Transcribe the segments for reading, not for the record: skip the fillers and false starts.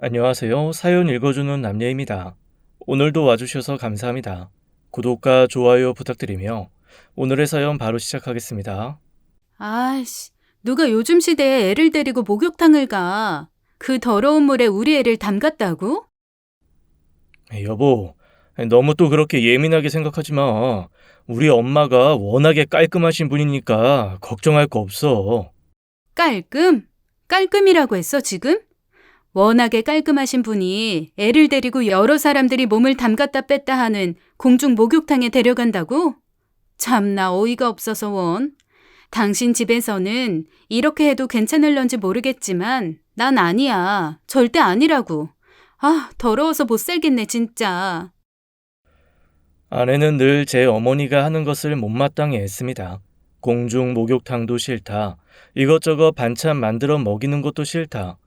안녕하세요. 사연 읽어주는 남녀입니다. 오늘도 와주셔서 감사합니다. 구독과 좋아요 부탁드리며 오늘의 사연 바로 시작하겠습니다. 아이씨, 누가 요즘 시대에 애를 데리고 목욕탕을 가? 그 더러운 물에 우리 애를 담갔다고? 여보, 너무 또 그렇게 예민하게 생각하지 마. 우리 엄마가 워낙에 깔끔하신 분이니까 걱정할 거 없어. 깔끔? 깔끔이라고 했어, 지금? 워낙에 깔끔하신 분이 애를 데리고 여러 사람들이 몸을 담갔다 뺐다 하는 공중 목욕탕에 데려간다고? 참나 어이가 없어서 원. 당신 집에서는 이렇게 해도 괜찮을런지 모르겠지만 난 아니야. 절대 아니라고. 아, 더러워서 못 살겠네, 진짜. 아내는 늘 제 어머니가 하는 것을 못마땅해 했습니다. 공중 목욕탕도 싫다. 이것저것 반찬 만들어 먹이는 것도 싫다.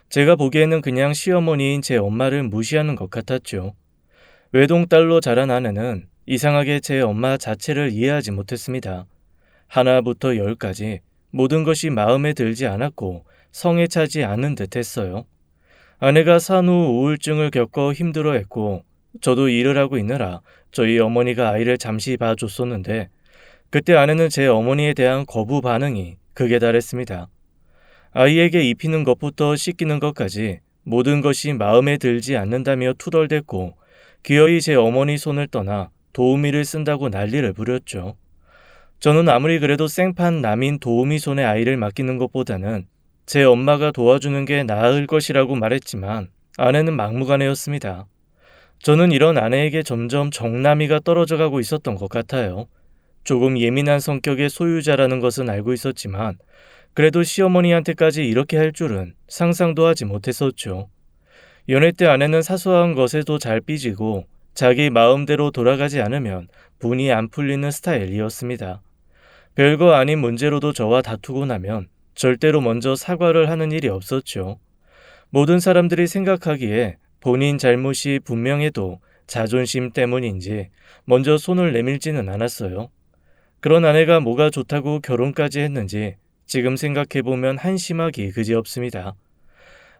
제가 보기에는 그냥 시어머니인 제 엄마를 무시하는 것 같았죠. 외동딸로 자란 아내는 이상하게 제 엄마 자체를 이해하지 못했습니다. 하나부터 열까지 모든 것이 마음에 들지 않았고 성에 차지 않은 듯 했어요. 아내가 산후 우울증을 겪어 힘들어했고 저도 일을 하고 있느라 저희 어머니가 아이를 잠시 봐줬었는데 그때 아내는 제 어머니에 대한 거부 반응이 극에 달했습니다. 아이에게 입히는 것부터 씻기는 것까지 모든 것이 마음에 들지 않는다며 투덜댔고 기어이 제 어머니 손을 떠나 도우미를 쓴다고 난리를 부렸죠. 저는 아무리 그래도 생판 남인 도우미 손에 아이를 맡기는 것보다는 제 엄마가 도와주는 게 나을 것이라고 말했지만 아내는 막무가내였습니다. 저는 이런 아내에게 점점 정남이가 떨어져 가고 있었던 것 같아요. 조금 예민한 성격의 소유자라는 것은 알고 있었지만 그래도 시어머니한테까지 이렇게 할 줄은 상상도 하지 못했었죠. 연애 때 아내는 사소한 것에도 잘 삐지고 자기 마음대로 돌아가지 않으면 분이 안 풀리는 스타일이었습니다. 별거 아닌 문제로도 저와 다투고 나면 절대로 먼저 사과를 하는 일이 없었죠. 모든 사람들이 생각하기에 본인 잘못이 분명해도 자존심 때문인지 먼저 손을 내밀지는 않았어요. 그런 아내가 뭐가 좋다고 결혼까지 했는지 지금 생각해보면 한심하기 그지없습니다.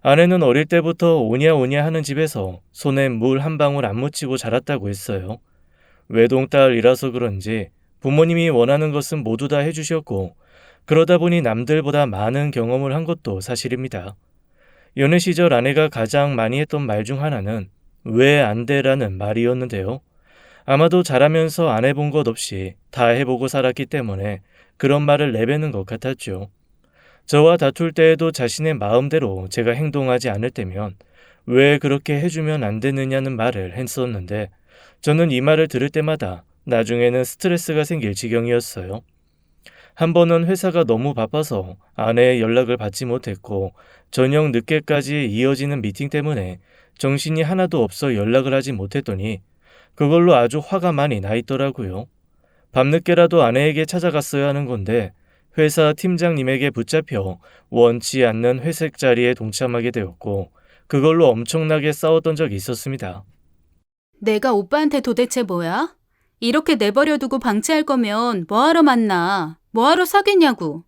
아내는 어릴 때부터 오냐오냐 하는 집에서 손에 물 한 방울 안 묻히고 자랐다고 했어요. 외동딸이라서 그런지 부모님이 원하는 것은 모두 다 해주셨고 그러다 보니 남들보다 많은 경험을 한 것도 사실입니다. 연애 시절 아내가 가장 많이 했던 말 중 하나는 왜 안 돼라는 말이었는데요. 아마도 자라면서 안 해본 것 없이 다 해보고 살았기 때문에 그런 말을 내뱉는 것 같았죠. 저와 다툴 때에도 자신의 마음대로 제가 행동하지 않을 때면 왜 그렇게 해주면 안 되느냐는 말을 했었는데 저는 이 말을 들을 때마다 나중에는 스트레스가 생길 지경이었어요. 한 번은 회사가 너무 바빠서 아내의 연락을 받지 못했고 저녁 늦게까지 이어지는 미팅 때문에 정신이 하나도 없어 연락을 하지 못했더니 그걸로 아주 화가 많이 나 있더라고요. 밤늦게라도 아내에게 찾아갔어야 하는 건데 회사 팀장님에게 붙잡혀 원치 않는 회색 자리에 동참하게 되었고 그걸로 엄청나게 싸웠던 적이 있었습니다. 내가 오빠한테 도대체 뭐야? 이렇게 내버려 두고 방치할 거면 뭐하러 만나? 뭐하러 사귀냐고.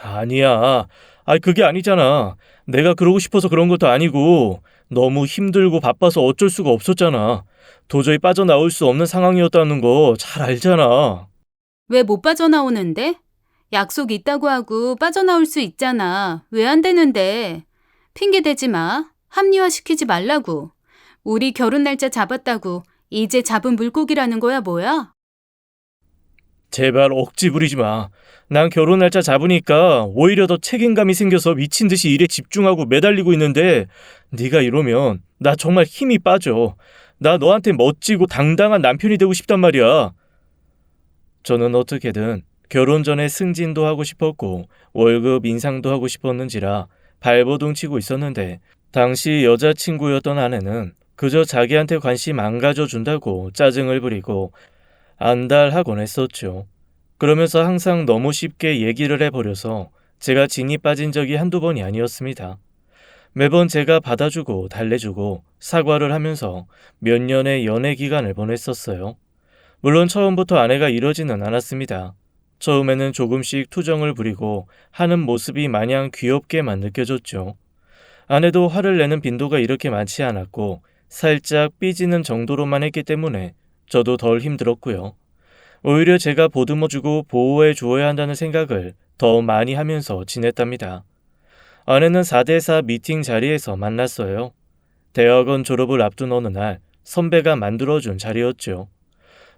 아니야. 그게 아니잖아. 내가 그러고 싶어서 그런 것도 아니고 너무 힘들고 바빠서 어쩔 수가 없었잖아. 도저히 빠져나올 수 없는 상황이었다는 거 잘 알잖아. 왜 못 빠져나오는데? 약속 있다고 하고 빠져나올 수 있잖아. 왜 안 되는데? 핑계 대지 마. 합리화시키지 말라고. 우리 결혼 날짜 잡았다고 이제 잡은 물고기라는 거야, 뭐야? 제발 억지 부리지 마. 난 결혼 날짜 잡으니까 오히려 더 책임감이 생겨서 미친 듯이 일에 집중하고 매달리고 있는데 네가 이러면 나 정말 힘이 빠져. 나 너한테 멋지고 당당한 남편이 되고 싶단 말이야. 저는 어떻게든 결혼 전에 승진도 하고 싶었고 월급 인상도 하고 싶었는지라 발버둥 치고 있었는데 당시 여자친구였던 아내는 그저 자기한테 관심 안 가져준다고 짜증을 부리고 안달하곤 했었죠. 그러면서 항상 너무 쉽게 얘기를 해버려서 제가 진이 빠진 적이 한두 번이 아니었습니다. 매번 제가 받아주고 달래주고 사과를 하면서 몇 년의 연애 기간을 보냈었어요. 물론 처음부터 아내가 이러지는 않았습니다. 처음에는 조금씩 투정을 부리고 하는 모습이 마냥 귀엽게만 느껴졌죠. 아내도 화를 내는 빈도가 이렇게 많지 않았고 살짝 삐지는 정도로만 했기 때문에 저도 덜 힘들었고요. 오히려 제가 보듬어주고 보호해 주어야 한다는 생각을 더 많이 하면서 지냈답니다. 아내는 4대4 미팅 자리에서 만났어요. 대학원 졸업을 앞둔 어느 날 선배가 만들어준 자리였죠.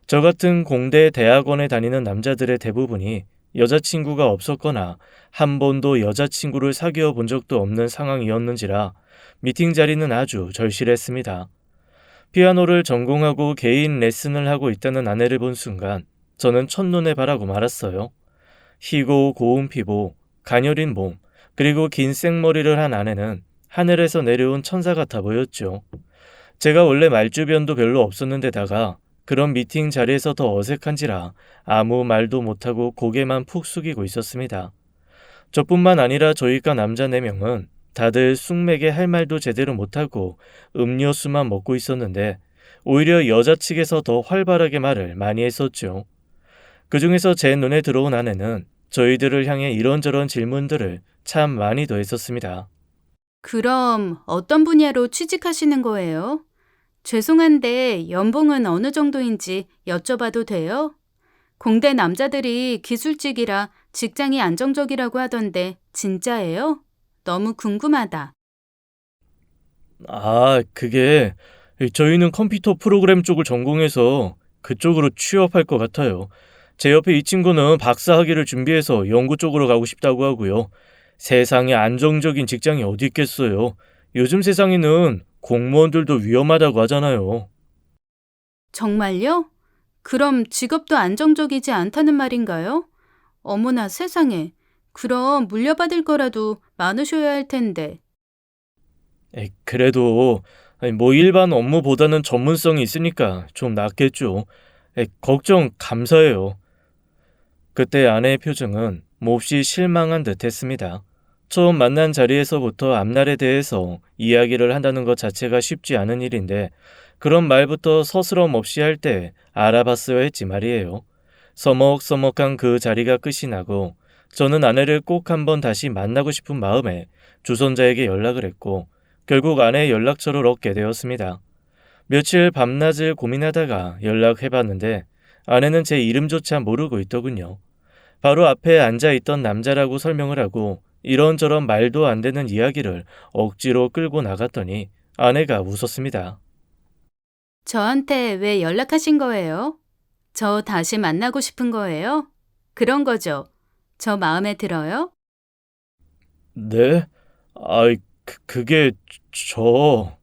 저 같은 공대 대학원에 다니는 남자들의 대부분이 여자친구가 없었거나 한 번도 여자친구를 사귀어 본 적도 없는 상황이었는지라 미팅 자리는 아주 절실했습니다. 피아노를 전공하고 개인 레슨을 하고 있다는 아내를 본 순간 저는 첫눈에 반하고 말았어요. 희고 고운 피부, 가녀린 몸, 그리고 긴 생머리를 한 아내는 하늘에서 내려온 천사 같아 보였죠. 제가 원래 말주변도 별로 없었는데다가 그런 미팅 자리에서 더 어색한지라 아무 말도 못하고 고개만 푹 숙이고 있었습니다. 저뿐만 아니라 저희과 남자 4명은 다들 쑥맥에 할 말도 제대로 못하고 음료수만 먹고 있었는데 오히려 여자 측에서 더 활발하게 말을 많이 했었죠. 그 중에서 제 눈에 들어온 아내는 저희들을 향해 이런저런 질문들을 참 많이 더 했었습니다. 그럼 어떤 분야로 취직하시는 거예요? 죄송한데 연봉은 어느 정도인지 여쭤봐도 돼요? 공대 남자들이 기술직이라 직장이 안정적이라고 하던데 진짜예요? 너무 궁금하다. 그게 저희는 컴퓨터 프로그램 쪽을 전공해서 그쪽으로 취업할 것 같아요. 제 옆에 이 친구는 박사 학위를 준비해서 연구 쪽으로 가고 싶다고 하고요. 세상에 안정적인 직장이 어디 있겠어요. 요즘 세상에는 공무원들도 위험하다고 하잖아요. 정말요? 그럼 직업도 안정적이지 않다는 말인가요? 어머나 세상에. 그럼 물려받을 거라도 많으셔야 할 텐데. 그래도 뭐 일반 업무보다는 전문성이 있으니까 좀 낫겠죠. 걱정 감사해요. 그때 아내의 표정은 몹시 실망한 듯 했습니다. 처음 만난 자리에서부터 앞날에 대해서 이야기를 한다는 것 자체가 쉽지 않은 일인데 그런 말부터 서스럼 없이 할 때 알아봤어야 했지 말이에요. 서먹서먹한 그 자리가 끝이 나고 저는 아내를 꼭 한번 다시 만나고 싶은 마음에 주선자에게 연락을 했고 결국 아내의 연락처를 얻게 되었습니다. 며칠 밤낮을 고민하다가 연락해봤는데 아내는 제 이름조차 모르고 있더군요. 바로 앞에 앉아있던 남자라고 설명을 하고 이런저런 말도 안 되는 이야기를 억지로 끌고 나갔더니 아내가 웃었습니다. 저한테 왜 연락하신 거예요? 저 다시 만나고 싶은 거예요? 그런 거죠. 저 마음에 들어요? 네? 그게 저...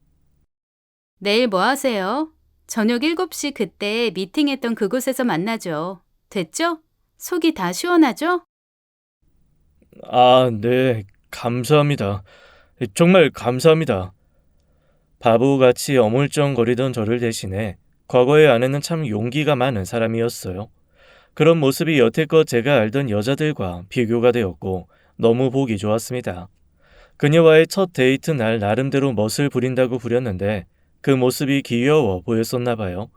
내일 뭐 하세요? 저녁 7시 그때 미팅했던 그곳에서 만나죠. 됐죠? 속이 다 시원하죠? 네, 감사합니다. 정말 감사합니다. 바보같이 어물쩡거리던 저를 대신해 과거의 아내는 참 용기가 많은 사람이었어요. 그런 모습이 여태껏 제가 알던 여자들과 비교가 되었고 너무 보기 좋았습니다. 그녀와의 첫 데이트 날 나름대로 멋을 부린다고 부렸는데 그 모습이 귀여워 보였었나 봐요.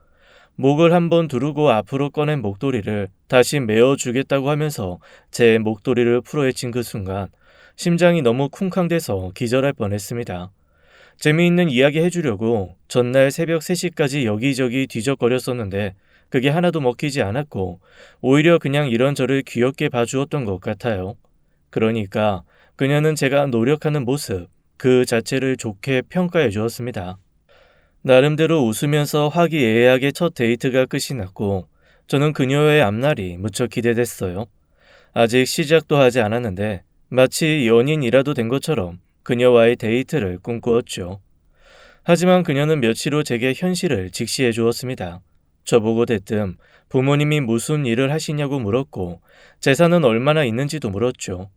목을 한번 두르고 앞으로 꺼낸 목도리를 다시 메어주겠다고 하면서 제 목도리를 풀어헤친 그 순간 심장이 너무 쿵쾅대서 기절할 뻔했습니다. 재미있는 이야기 해주려고 전날 새벽 3시까지 여기저기 뒤적거렸었는데 그게 하나도 먹히지 않았고 오히려 그냥 이런저를 귀엽게 봐주었던 것 같아요. 그러니까 그녀는 제가 노력하는 모습 그 자체를 좋게 평가해 주었습니다. 나름대로 웃으면서 화기애애하게 첫 데이트가 끝이 났고 저는 그녀의 앞날이 무척 기대됐어요. 아직 시작도 하지 않았는데 마치 연인이라도 된 것처럼 그녀와의 데이트를 꿈꾸었죠. 하지만 그녀는 며칠 후 제게 현실을 직시해 주었습니다. 저보고 대뜸 부모님이 무슨 일을 하시냐고 물었고 재산은 얼마나 있는지도 물었죠.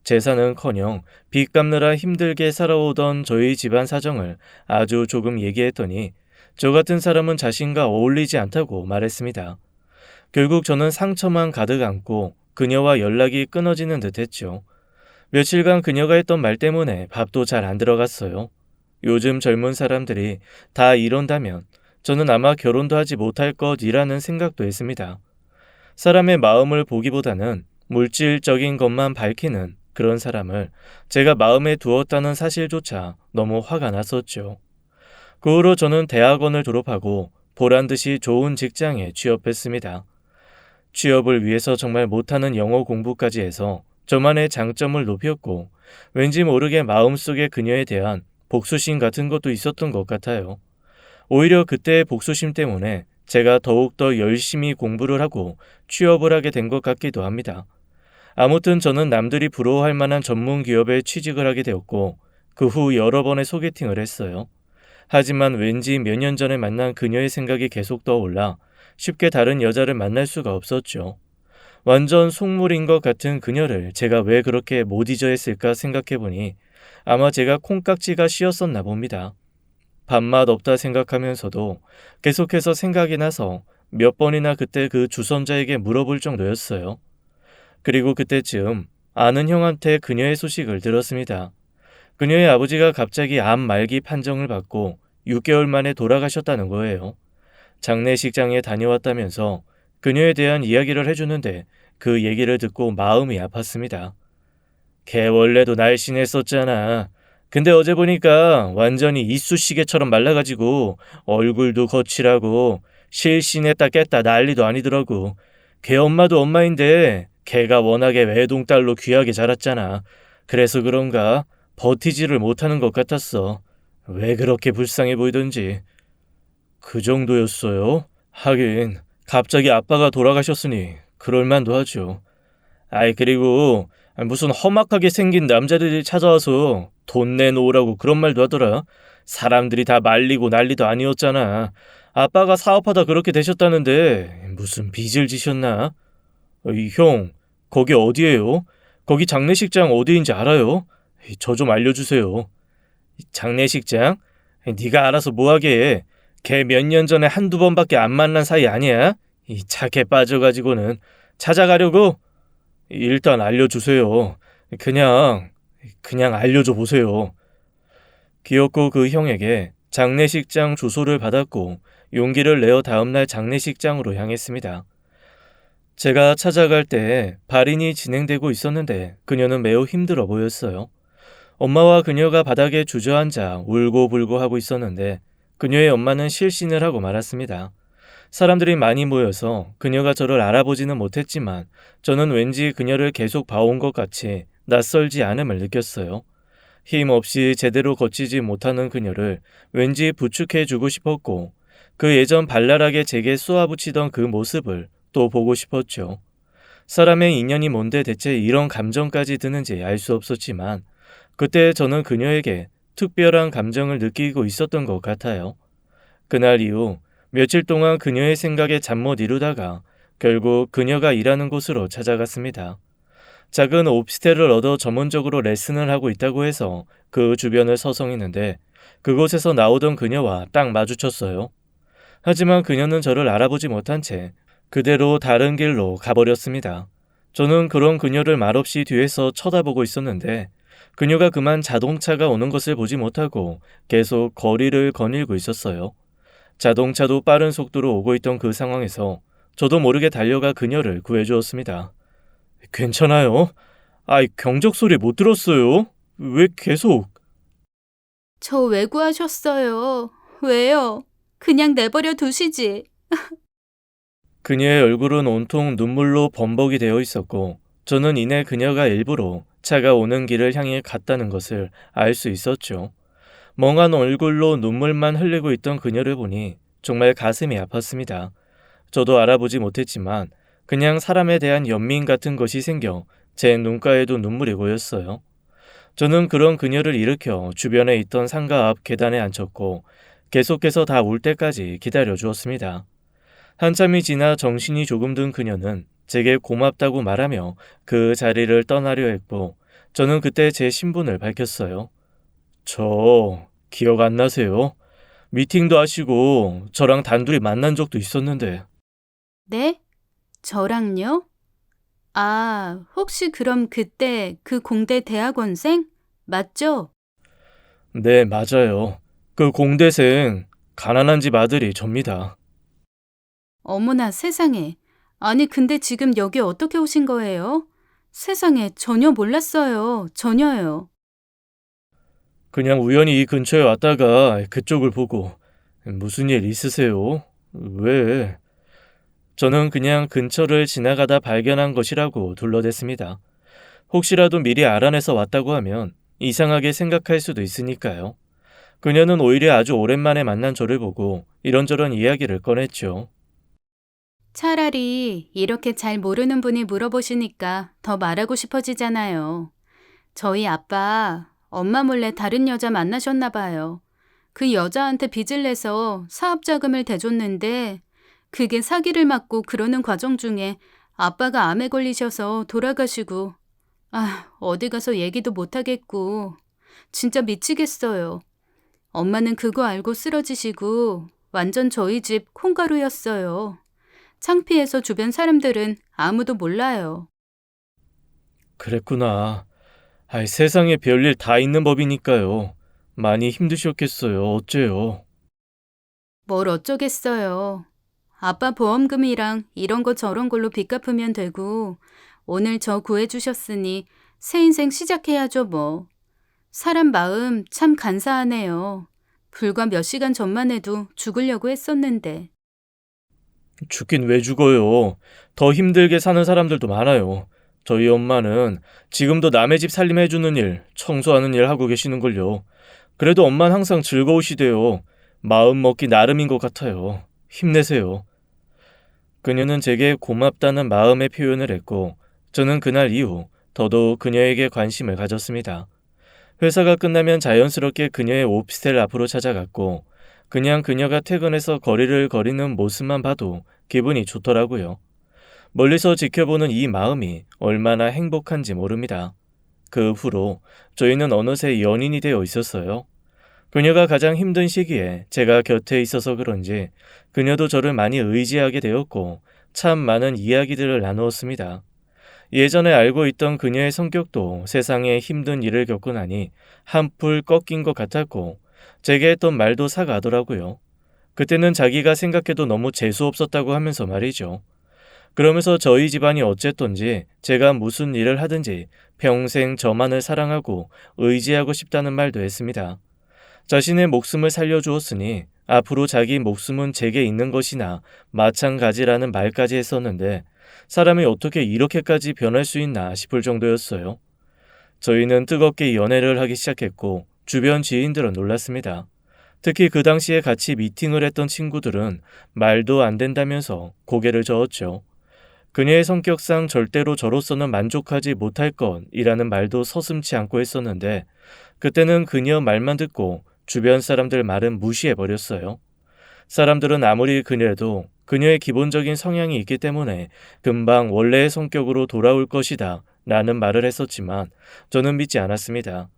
재산은커녕 빚 갚느라 힘들게 살아오던 저희 집안 사정을 아주 조금 얘기했더니 저 같은 사람은 자신과 어울리지 않다고 말했습니다. 결국 저는 상처만 가득 안고 그녀와 연락이 끊어지는 듯했죠. 며칠간 그녀가 했던 말 때문에 밥도 잘 안 들어갔어요. 요즘 젊은 사람들이 다 이런다면 저는 아마 결혼도 하지 못할 것이라는 생각도 했습니다. 사람의 마음을 보기보다는 물질적인 것만 밝히는 그런 사람을 제가 마음에 두었다는 사실조차 너무 화가 났었죠. 그 후로 저는 대학원을 졸업하고 보란듯이 좋은 직장에 취업했습니다. 취업을 위해서 정말 못하는 영어 공부까지 해서 저만의 장점을 높였고 왠지 모르게 마음속에 그녀에 대한 복수심 같은 것도 있었던 것 같아요. 오히려 그때의 복수심 때문에 제가 더욱더 열심히 공부를 하고 취업을 하게 된 것 같기도 합니다. 아무튼 저는 남들이 부러워할 만한 전문 기업에 취직을 하게 되었고 그 후 여러 번의 소개팅을 했어요. 하지만 왠지 몇 년 전에 만난 그녀의 생각이 계속 떠올라 쉽게 다른 여자를 만날 수가 없었죠. 완전 속물인 것 같은 그녀를 제가 왜 그렇게 못 잊어 했을까 생각해보니 아마 제가 콩깍지가 씌었었나 봅니다. 밥맛 없다 생각하면서도 계속해서 생각이 나서 몇 번이나 그때 그 주선자에게 물어볼 정도였어요. 그리고 그때쯤 아는 형한테 그녀의 소식을 들었습니다. 그녀의 아버지가 갑자기 암 말기 판정을 받고 6개월 만에 돌아가셨다는 거예요. 장례식장에 다녀왔다면서 그녀에 대한 이야기를 해주는데 그 얘기를 듣고 마음이 아팠습니다. 걔 원래도 날씬했었잖아. 근데 어제 보니까 완전히 이쑤시개처럼 말라가지고 얼굴도 거칠하고 실신했다 깼다 난리도 아니더라고. 걔 엄마도 엄마인데 걔가 워낙에 외동딸로 귀하게 자랐잖아. 그래서 그런가 버티지를 못하는 것 같았어. 왜 그렇게 불쌍해 보이던지. 그 정도였어요? 하긴 갑자기 아빠가 돌아가셨으니 그럴만도 하죠. 아이 그리고 무슨 험악하게 생긴 남자들이 찾아와서 돈 내놓으라고 그런 말도 하더라. 사람들이 다 말리고 난리도 아니었잖아. 아빠가 사업하다 그렇게 되셨다는데 무슨 빚을 지셨나? 형, 거기 어디예요? 거기 장례식장 어디인지 알아요? 저 좀 알려주세요. 장례식장? 네가 알아서 뭐하게 해. 걔 몇 년 전에 한두 번밖에 안 만난 사이 아니야? 이 착해 빠져가지고는 찾아가려고? 일단 알려주세요. 그냥 알려줘 보세요. 귀엽고 그 형에게 장례식장 주소를 받았고 용기를 내어 다음날 장례식장으로 향했습니다. 제가 찾아갈 때 발인이 진행되고 있었는데 그녀는 매우 힘들어 보였어요. 엄마와 그녀가 바닥에 주저앉아 울고불고 하고 있었는데 그녀의 엄마는 실신을 하고 말았습니다. 사람들이 많이 모여서 그녀가 저를 알아보지는 못했지만 저는 왠지 그녀를 계속 봐온 것 같이 낯설지 않음을 느꼈어요. 힘없이 제대로 걷지지 못하는 그녀를 왠지 부축해주고 싶었고 그 예전 발랄하게 제게 쏘아붙이던 그 모습을 또 보고 싶었죠. 사람의 인연이 뭔데 대체 이런 감정까지 드는지 알 수 없었지만 그때 저는 그녀에게 특별한 감정을 느끼고 있었던 것 같아요. 그날 이후 며칠 동안 그녀의 생각에 잠 못 이루다가 결국 그녀가 일하는 곳으로 찾아갔습니다. 작은 오피스텔을 얻어 전문적으로 레슨을 하고 있다고 해서 그 주변을 서성이는데 그곳에서 나오던 그녀와 딱 마주쳤어요. 하지만 그녀는 저를 알아보지 못한 채 그대로 다른 길로 가버렸습니다. 저는 그런 그녀를 말없이 뒤에서 쳐다보고 있었는데 그녀가 그만 자동차가 오는 것을 보지 못하고 계속 거리를 거닐고 있었어요. 자동차도 빠른 속도로 오고 있던 그 상황에서 저도 모르게 달려가 그녀를 구해주었습니다. 괜찮아요? 경적 소리 못 들었어요? 왜 계속? 저 왜 구하셨어요? 왜요? 그냥 내버려 두시지. 그녀의 얼굴은 온통 눈물로 범벅이 되어 있었고 저는 이내 그녀가 일부러 차가 오는 길을 향해 갔다는 것을 알 수 있었죠. 멍한 얼굴로 눈물만 흘리고 있던 그녀를 보니 정말 가슴이 아팠습니다. 저도 알아보지 못했지만 그냥 사람에 대한 연민 같은 것이 생겨 제 눈가에도 눈물이 고였어요. 저는 그런 그녀를 일으켜 주변에 있던 상가 앞 계단에 앉혔고 계속해서 다 올 때까지 기다려 주었습니다. 한참이 지나 정신이 조금 든 그녀는 제게 고맙다고 말하며 그 자리를 떠나려 했고 저는 그때 제 신분을 밝혔어요. 저 기억 안 나세요? 미팅도 하시고 저랑 단둘이 만난 적도 있었는데. 네? 저랑요? 아, 혹시 그럼 그때 그 공대 대학원생? 맞죠? 네, 맞아요. 그 공대생 가난한 집 아들이 접니다. 어머나 세상에. 아니, 근데 지금 여기 어떻게 오신 거예요? 세상에, 전혀 몰랐어요. 전혀요. 그냥 우연히 이 근처에 왔다가 그쪽을 보고 무슨 일 있으세요? 왜? 저는 그냥 근처를 지나가다 발견한 것이라고 둘러댔습니다. 혹시라도 미리 알아내서 왔다고 하면 이상하게 생각할 수도 있으니까요. 그녀는 오히려 아주 오랜만에 만난 저를 보고 이런저런 이야기를 꺼냈죠. 차라리 이렇게 잘 모르는 분이 물어보시니까 더 말하고 싶어지잖아요. 저희 아빠, 엄마 몰래 다른 여자 만나셨나 봐요. 그 여자한테 빚을 내서 사업 자금을 대줬는데 그게 사기를 맞고 그러는 과정 중에 아빠가 암에 걸리셔서 돌아가시고 어디 가서 얘기도 못 하겠고 진짜 미치겠어요. 엄마는 그거 알고 쓰러지시고 완전 저희 집 콩가루였어요. 창피해서 주변 사람들은 아무도 몰라요. 그랬구나. 세상에 별일 다 있는 법이니까요. 많이 힘드셨겠어요. 어째요? 뭘 어쩌겠어요. 아빠 보험금이랑 이런 거 저런 걸로 빚 갚으면 되고 오늘 저 구해주셨으니 새 인생 시작해야죠 뭐. 사람 마음 참 간사하네요. 불과 몇 시간 전만 해도 죽으려고 했었는데. 죽긴 왜 죽어요. 더 힘들게 사는 사람들도 많아요. 저희 엄마는 지금도 남의 집 살림해주는 일, 청소하는 일 하고 계시는걸요. 그래도 엄마는 항상 즐거우시대요. 마음 먹기 나름인 것 같아요. 힘내세요. 그녀는 제게 고맙다는 마음의 표현을 했고, 저는 그날 이후 더더욱 그녀에게 관심을 가졌습니다. 회사가 끝나면 자연스럽게 그녀의 오피스텔 앞으로 찾아갔고, 그냥 그녀가 퇴근해서 거리를 거리는 모습만 봐도 기분이 좋더라고요. 멀리서 지켜보는 이 마음이 얼마나 행복한지 모릅니다. 그 후로 저희는 어느새 연인이 되어 있었어요. 그녀가 가장 힘든 시기에 제가 곁에 있어서 그런지 그녀도 저를 많이 의지하게 되었고 참 많은 이야기들을 나누었습니다. 예전에 알고 있던 그녀의 성격도 세상에 힘든 일을 겪고 나니 한풀 꺾인 것 같았고 제게 했던 말도 사가더라고요. 그때는 자기가 생각해도 너무 재수없었다고 하면서 말이죠. 그러면서 저희 집안이 어쨌던지 제가 무슨 일을 하든지 평생 저만을 사랑하고 의지하고 싶다는 말도 했습니다. 자신의 목숨을 살려주었으니 앞으로 자기 목숨은 제게 있는 것이나 마찬가지라는 말까지 했었는데 사람이 어떻게 이렇게까지 변할 수 있나 싶을 정도였어요. 저희는 뜨겁게 연애를 하기 시작했고 주변 지인들은 놀랐습니다. 특히 그 당시에 같이 미팅을 했던 친구들은 말도 안 된다면서 고개를 저었죠. 그녀의 성격상 절대로 저로서는 만족하지 못할 것이라는 말도 서슴지 않고 했었는데 그때는 그녀 말만 듣고 주변 사람들 말은 무시해버렸어요. 사람들은 아무리 그녀도 그녀의 기본적인 성향이 있기 때문에 금방 원래의 성격으로 돌아올 것이다 라는 말을 했었지만 저는 믿지 않았습니다.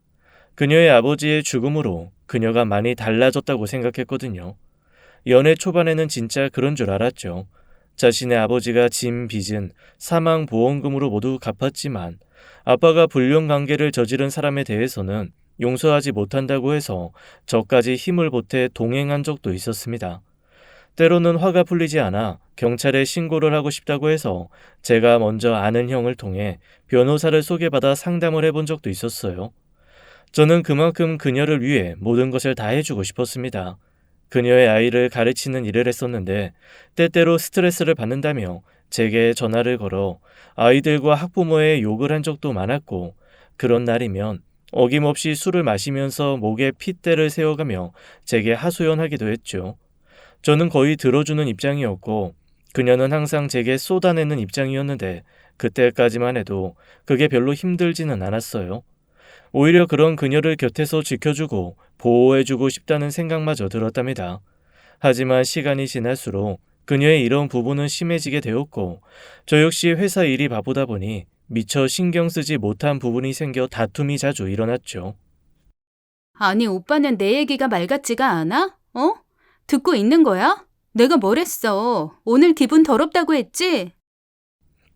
그녀의 아버지의 죽음으로 그녀가 많이 달라졌다고 생각했거든요. 연애 초반에는 진짜 그런 줄 알았죠. 자신의 아버지가 진 빚은 사망보험금으로 모두 갚았지만 아빠가 불륜관계를 저지른 사람에 대해서는 용서하지 못한다고 해서 저까지 힘을 보태 동행한 적도 있었습니다. 때로는 화가 풀리지 않아 경찰에 신고를 하고 싶다고 해서 제가 먼저 아는 형을 통해 변호사를 소개받아 상담을 해본 적도 있었어요. 저는 그만큼 그녀를 위해 모든 것을 다 해주고 싶었습니다. 그녀의 아이를 가르치는 일을 했었는데 때때로 스트레스를 받는다며 제게 전화를 걸어 아이들과 학부모에 욕을 한 적도 많았고 그런 날이면 어김없이 술을 마시면서 목에 핏대를 세워가며 제게 하소연하기도 했죠. 저는 거의 들어주는 입장이었고 그녀는 항상 제게 쏟아내는 입장이었는데 그때까지만 해도 그게 별로 힘들지는 않았어요. 오히려 그런 그녀를 곁에서 지켜주고 보호해주고 싶다는 생각마저 들었답니다. 하지만 시간이 지날수록 그녀의 이런 부분은 심해지게 되었고 저 역시 회사 일이 바쁘다 보니 미처 신경 쓰지 못한 부분이 생겨 다툼이 자주 일어났죠. 아니, 오빠는 내 얘기가 말 같지가 않아? 어? 듣고 있는 거야? 내가 뭘 했어? 오늘 기분 더럽다고 했지?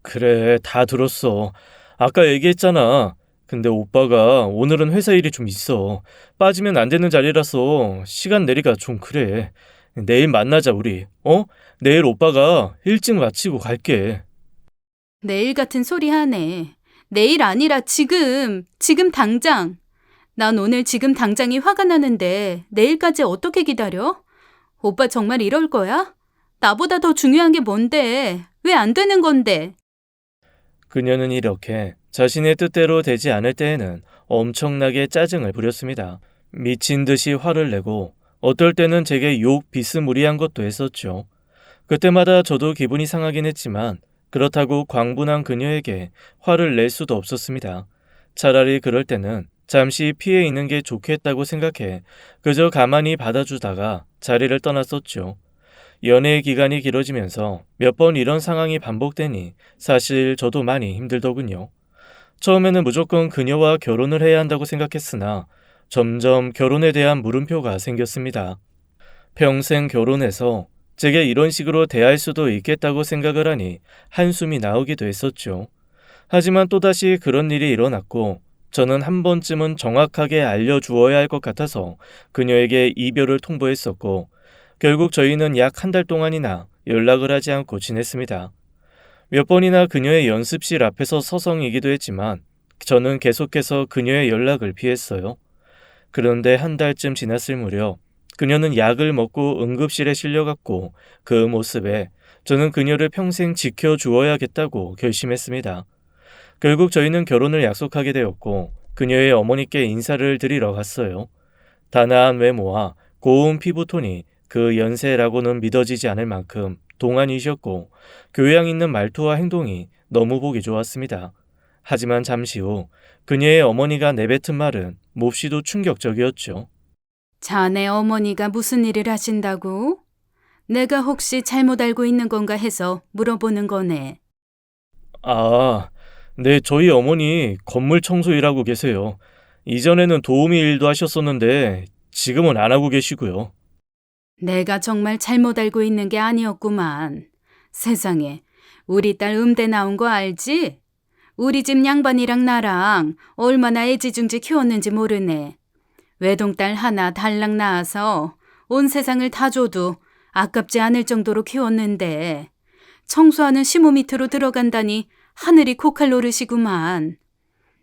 그래, 다 들었어. 아까 얘기했잖아. 근데 오빠가 오늘은 회사 일이 좀 있어. 빠지면 안 되는 자리라서 시간 내리가 좀 그래. 내일 만나자, 우리. 어? 내일 오빠가 일찍 마치고 갈게. 내일 같은 소리 하네. 내일 아니라 지금 당장. 난 오늘 지금 당장이 화가 나는데 내일까지 어떻게 기다려? 오빠 정말 이럴 거야? 나보다 더 중요한 게 뭔데? 왜 안 되는 건데? 그녀는 이렇게 자신의 뜻대로 되지 않을 때에는 엄청나게 짜증을 부렸습니다. 미친 듯이 화를 내고 어떨 때는 제게 욕 비스무리한 것도 했었죠. 그때마다 저도 기분이 상하긴 했지만 그렇다고 광분한 그녀에게 화를 낼 수도 없었습니다. 차라리 그럴 때는 잠시 피해 있는 게 좋겠다고 생각해 그저 가만히 받아주다가 자리를 떠났었죠. 연애 기간이 길어지면서 몇 번 이런 상황이 반복되니 사실 저도 많이 힘들더군요. 처음에는 무조건 그녀와 결혼을 해야 한다고 생각했으나 점점 결혼에 대한 물음표가 생겼습니다. 평생 결혼해서 제게 이런 식으로 대할 수도 있겠다고 생각을 하니 한숨이 나오기도 했었죠. 하지만 또다시 그런 일이 일어났고 저는 한 번쯤은 정확하게 알려주어야 할 것 같아서 그녀에게 이별을 통보했었고 결국 저희는 약 한 달 동안이나 연락을 하지 않고 지냈습니다. 몇 번이나 그녀의 연습실 앞에서 서성이기도 했지만 저는 계속해서 그녀의 연락을 피했어요. 그런데 한 달쯤 지났을 무렵 그녀는 약을 먹고 응급실에 실려갔고 그 모습에 저는 그녀를 평생 지켜주어야겠다고 결심했습니다. 결국 저희는 결혼을 약속하게 되었고 그녀의 어머니께 인사를 드리러 갔어요. 단아한 외모와 고운 피부톤이 그 연세라고는 믿어지지 않을 만큼 동안이셨고 교양 있는 말투와 행동이 너무 보기 좋았습니다. 하지만 잠시 후 그녀의 어머니가 내뱉은 말은 몹시도 충격적이었죠. 자네 어머니가 무슨 일을 하신다고? 내가 혹시 잘못 알고 있는 건가 해서 물어보는 거네. 아, 네, 저희 어머니 건물 청소 일하고 계세요. 이전에는 도우미 일도 하셨었는데 지금은 안 하고 계시고요. 내가 정말 잘못 알고 있는 게 아니었구만. 세상에, 우리 딸 음대 나온 거 알지? 우리 집 양반이랑 나랑 얼마나 애지중지 키웠는지 모르네. 외동딸 하나 달랑 낳아서 온 세상을 다 줘도 아깝지 않을 정도로 키웠는데 청소하는 시모 밑으로 들어간다니 하늘이 고칼 노릇이구만.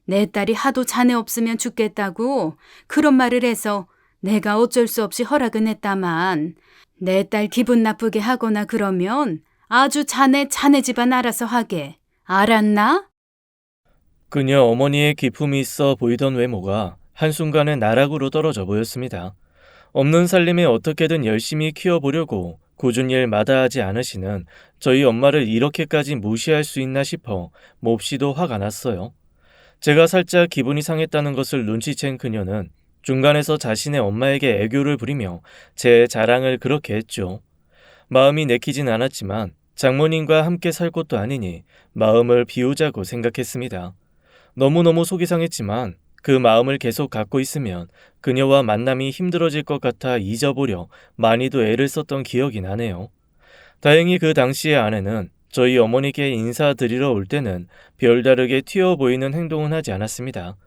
내 딸이 하도 자네 없으면 죽겠다고 그런 말을 해서 내가 어쩔 수 없이 허락은 했다만 내 딸 기분 나쁘게 하거나 그러면 아주 자네 집안 알아서 하게. 알았나? 그녀 어머니의 기품이 있어 보이던 외모가 한순간에 나락으로 떨어져 보였습니다. 없는 살림에 어떻게든 열심히 키워보려고 꾸준 일 마다하지 않으시는 저희 엄마를 이렇게까지 무시할 수 있나 싶어 몹시도 화가 났어요. 제가 살짝 기분이 상했다는 것을 눈치챈 그녀는 중간에서 자신의 엄마에게 애교를 부리며 제 자랑을 그렇게 했죠. 마음이 내키진 않았지만 장모님과 함께 살 것도 아니니 마음을 비우자고 생각했습니다. 너무너무 속이 상했지만 그 마음을 계속 갖고 있으면 그녀와 만남이 힘들어질 것 같아 잊어보려 많이도 애를 썼던 기억이 나네요. 다행히 그 당시의 아내는 저희 어머니께 인사드리러 올 때는 별다르게 튀어 보이는 행동은 하지 않았습니다.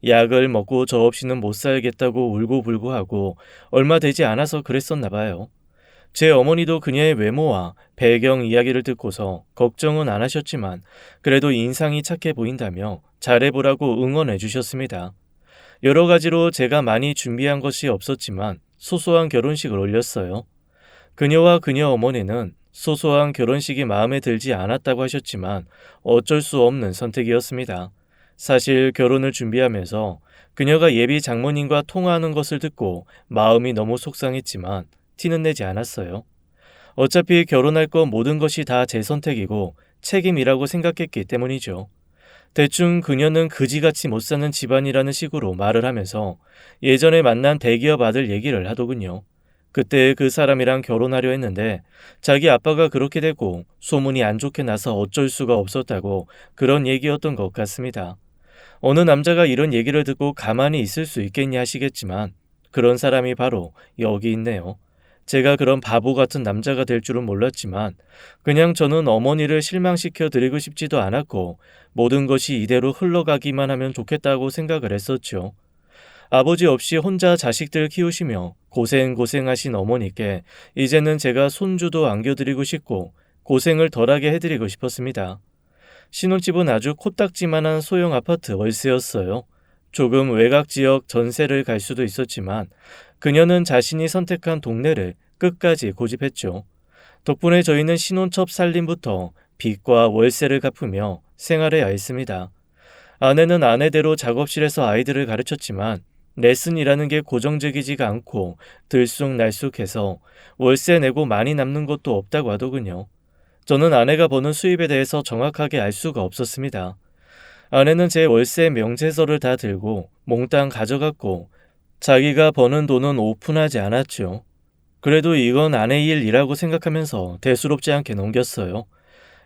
약을 먹고 저 없이는 못 살겠다고 울고불고 하고 얼마 되지 않아서 그랬었나 봐요. 제 어머니도 그녀의 외모와 배경 이야기를 듣고서 걱정은 안 하셨지만 그래도 인상이 착해 보인다며 잘해보라고 응원해 주셨습니다. 여러 가지로 제가 많이 준비한 것이 없었지만 소소한 결혼식을 올렸어요. 그녀와 그녀 어머니는 소소한 결혼식이 마음에 들지 않았다고 하셨지만 어쩔 수 없는 선택이었습니다. 사실 결혼을 준비하면서 그녀가 예비 장모님과 통화하는 것을 듣고 마음이 너무 속상했지만 티는 내지 않았어요. 어차피 결혼할 것 모든 것이 다 제 선택이고 책임이라고 생각했기 때문이죠. 대충 그녀는 그지같이 못 사는 집안이라는 식으로 말을 하면서 예전에 만난 대기업 아들 얘기를 하더군요. 그때 그 사람이랑 결혼하려 했는데 자기 아빠가 그렇게 되고 소문이 안 좋게 나서 어쩔 수가 없었다고 그런 얘기였던 것 같습니다. 어느 남자가 이런 얘기를 듣고 가만히 있을 수 있겠냐 하시겠지만 그런 사람이 바로 여기 있네요. 제가 그런 바보 같은 남자가 될 줄은 몰랐지만 그냥 저는 어머니를 실망시켜 드리고 싶지도 않았고 모든 것이 이대로 흘러가기만 하면 좋겠다고 생각을 했었죠. 아버지 없이 혼자 자식들 키우시며 고생하신 어머니께 이제는 제가 손주도 안겨드리고 싶고 고생을 덜하게 해드리고 싶었습니다. 신혼집은 아주 코딱지만한 소형 아파트 월세였어요. 조금 외곽 지역 전세를 갈 수도 있었지만 그녀는 자신이 선택한 동네를 끝까지 고집했죠. 덕분에 저희는 신혼 첫 살림부터 빚과 월세를 갚으며 생활해야 했습니다. 아내는 아내대로 작업실에서 아이들을 가르쳤지만 레슨이라는 게 고정적이지가 않고 들쑥날쑥해서 월세 내고 많이 남는 것도 없다고 하더군요. 저는 아내가 버는 수입에 대해서 정확하게 알 수가 없었습니다. 아내는 제 월세 명세서를 다 들고 몽땅 가져갔고 자기가 버는 돈은 오픈하지 않았죠. 그래도 이건 아내 일이라고 생각하면서 대수롭지 않게 넘겼어요.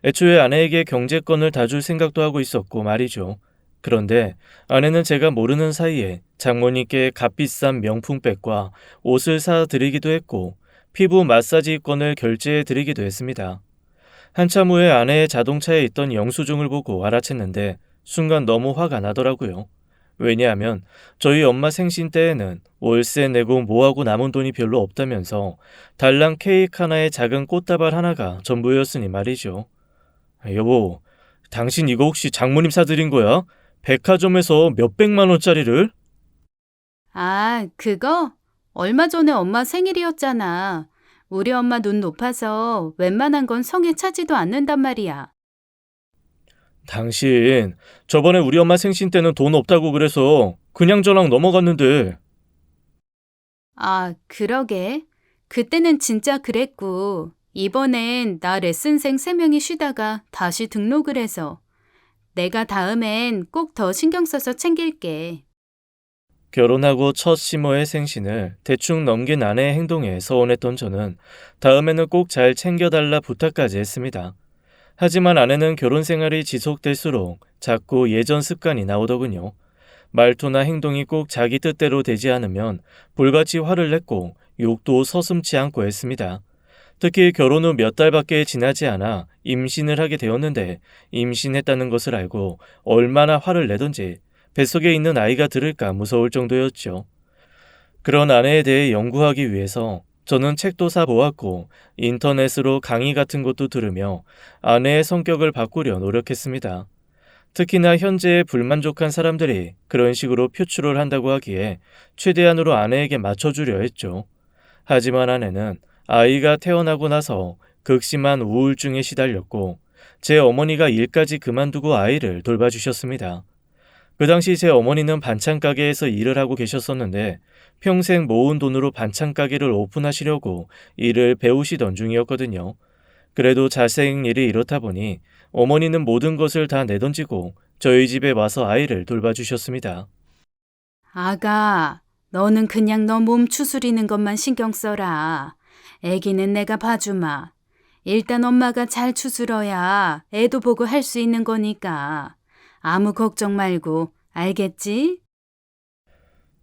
애초에 아내에게 경제권을 다 줄 생각도 하고 있었고 말이죠. 그런데 아내는 제가 모르는 사이에 장모님께 값비싼 명품백과 옷을 사드리기도 했고 피부 마사지권을 결제해드리기도 했습니다. 한참 후에 아내의 자동차에 있던 영수증을 보고 알아챘는데 순간 너무 화가 나더라고요. 왜냐하면 저희 엄마 생신 때에는 월세 내고 뭐하고 남은 돈이 별로 없다면서 달랑 케이크 하나에 작은 꽃다발 하나가 전부였으니 말이죠. 여보, 당신 이거 혹시 장모님 사드린 거야? 백화점에서 몇백만 원짜리를? 아, 그거? 얼마 전에 엄마 생일이었잖아. 우리 엄마 눈 높아서 웬만한 건 성에 차지도 않는단 말이야. 당신 저번에 우리 엄마 생신 때는 돈 없다고 그래서 그냥 저랑 넘어갔는데. 아, 그러게. 그때는 진짜 그랬고, 이번엔 나 레슨생 3명이 쉬다가 다시 등록을 해서 내가 다음엔 꼭 더 신경 써서 챙길게. 결혼하고 첫 시모의 생신을 대충 넘긴 아내의 행동에 서운했던 저는 다음에는 꼭 잘 챙겨달라 부탁까지 했습니다. 하지만 아내는 결혼 생활이 지속될수록 자꾸 예전 습관이 나오더군요. 말투나 행동이 꼭 자기 뜻대로 되지 않으면 불같이 화를 냈고 욕도 서슴지 않고 했습니다. 특히 결혼 후 몇 달밖에 지나지 않아 임신을 하게 되었는데 임신했다는 것을 알고 얼마나 화를 내던지 뱃속에 있는 아이가 들을까 무서울 정도였죠. 그런 아내에 대해 연구하기 위해서 저는 책도 사보았고 인터넷으로 강의 같은 것도 들으며 아내의 성격을 바꾸려 노력했습니다. 특히나 현재에 불만족한 사람들이 그런 식으로 표출을 한다고 하기에 최대한으로 아내에게 맞춰주려 했죠. 하지만 아내는 아이가 태어나고 나서 극심한 우울증에 시달렸고 제 어머니가 일까지 그만두고 아이를 돌봐주셨습니다. 그 당시 제 어머니는 반찬 가게에서 일을 하고 계셨었는데 평생 모은 돈으로 반찬 가게를 오픈하시려고 일을 배우시던 중이었거든요. 그래도 자생 일이 이렇다 보니 어머니는 모든 것을 다 내던지고 저희 집에 와서 아이를 돌봐주셨습니다. 아가, 너는 그냥 너 몸 추스리는 것만 신경 써라. 애기는 내가 봐주마. 일단 엄마가 잘 추스러야 애도 보고 할 수 있는 거니까. 아무 걱정 말고, 알겠지?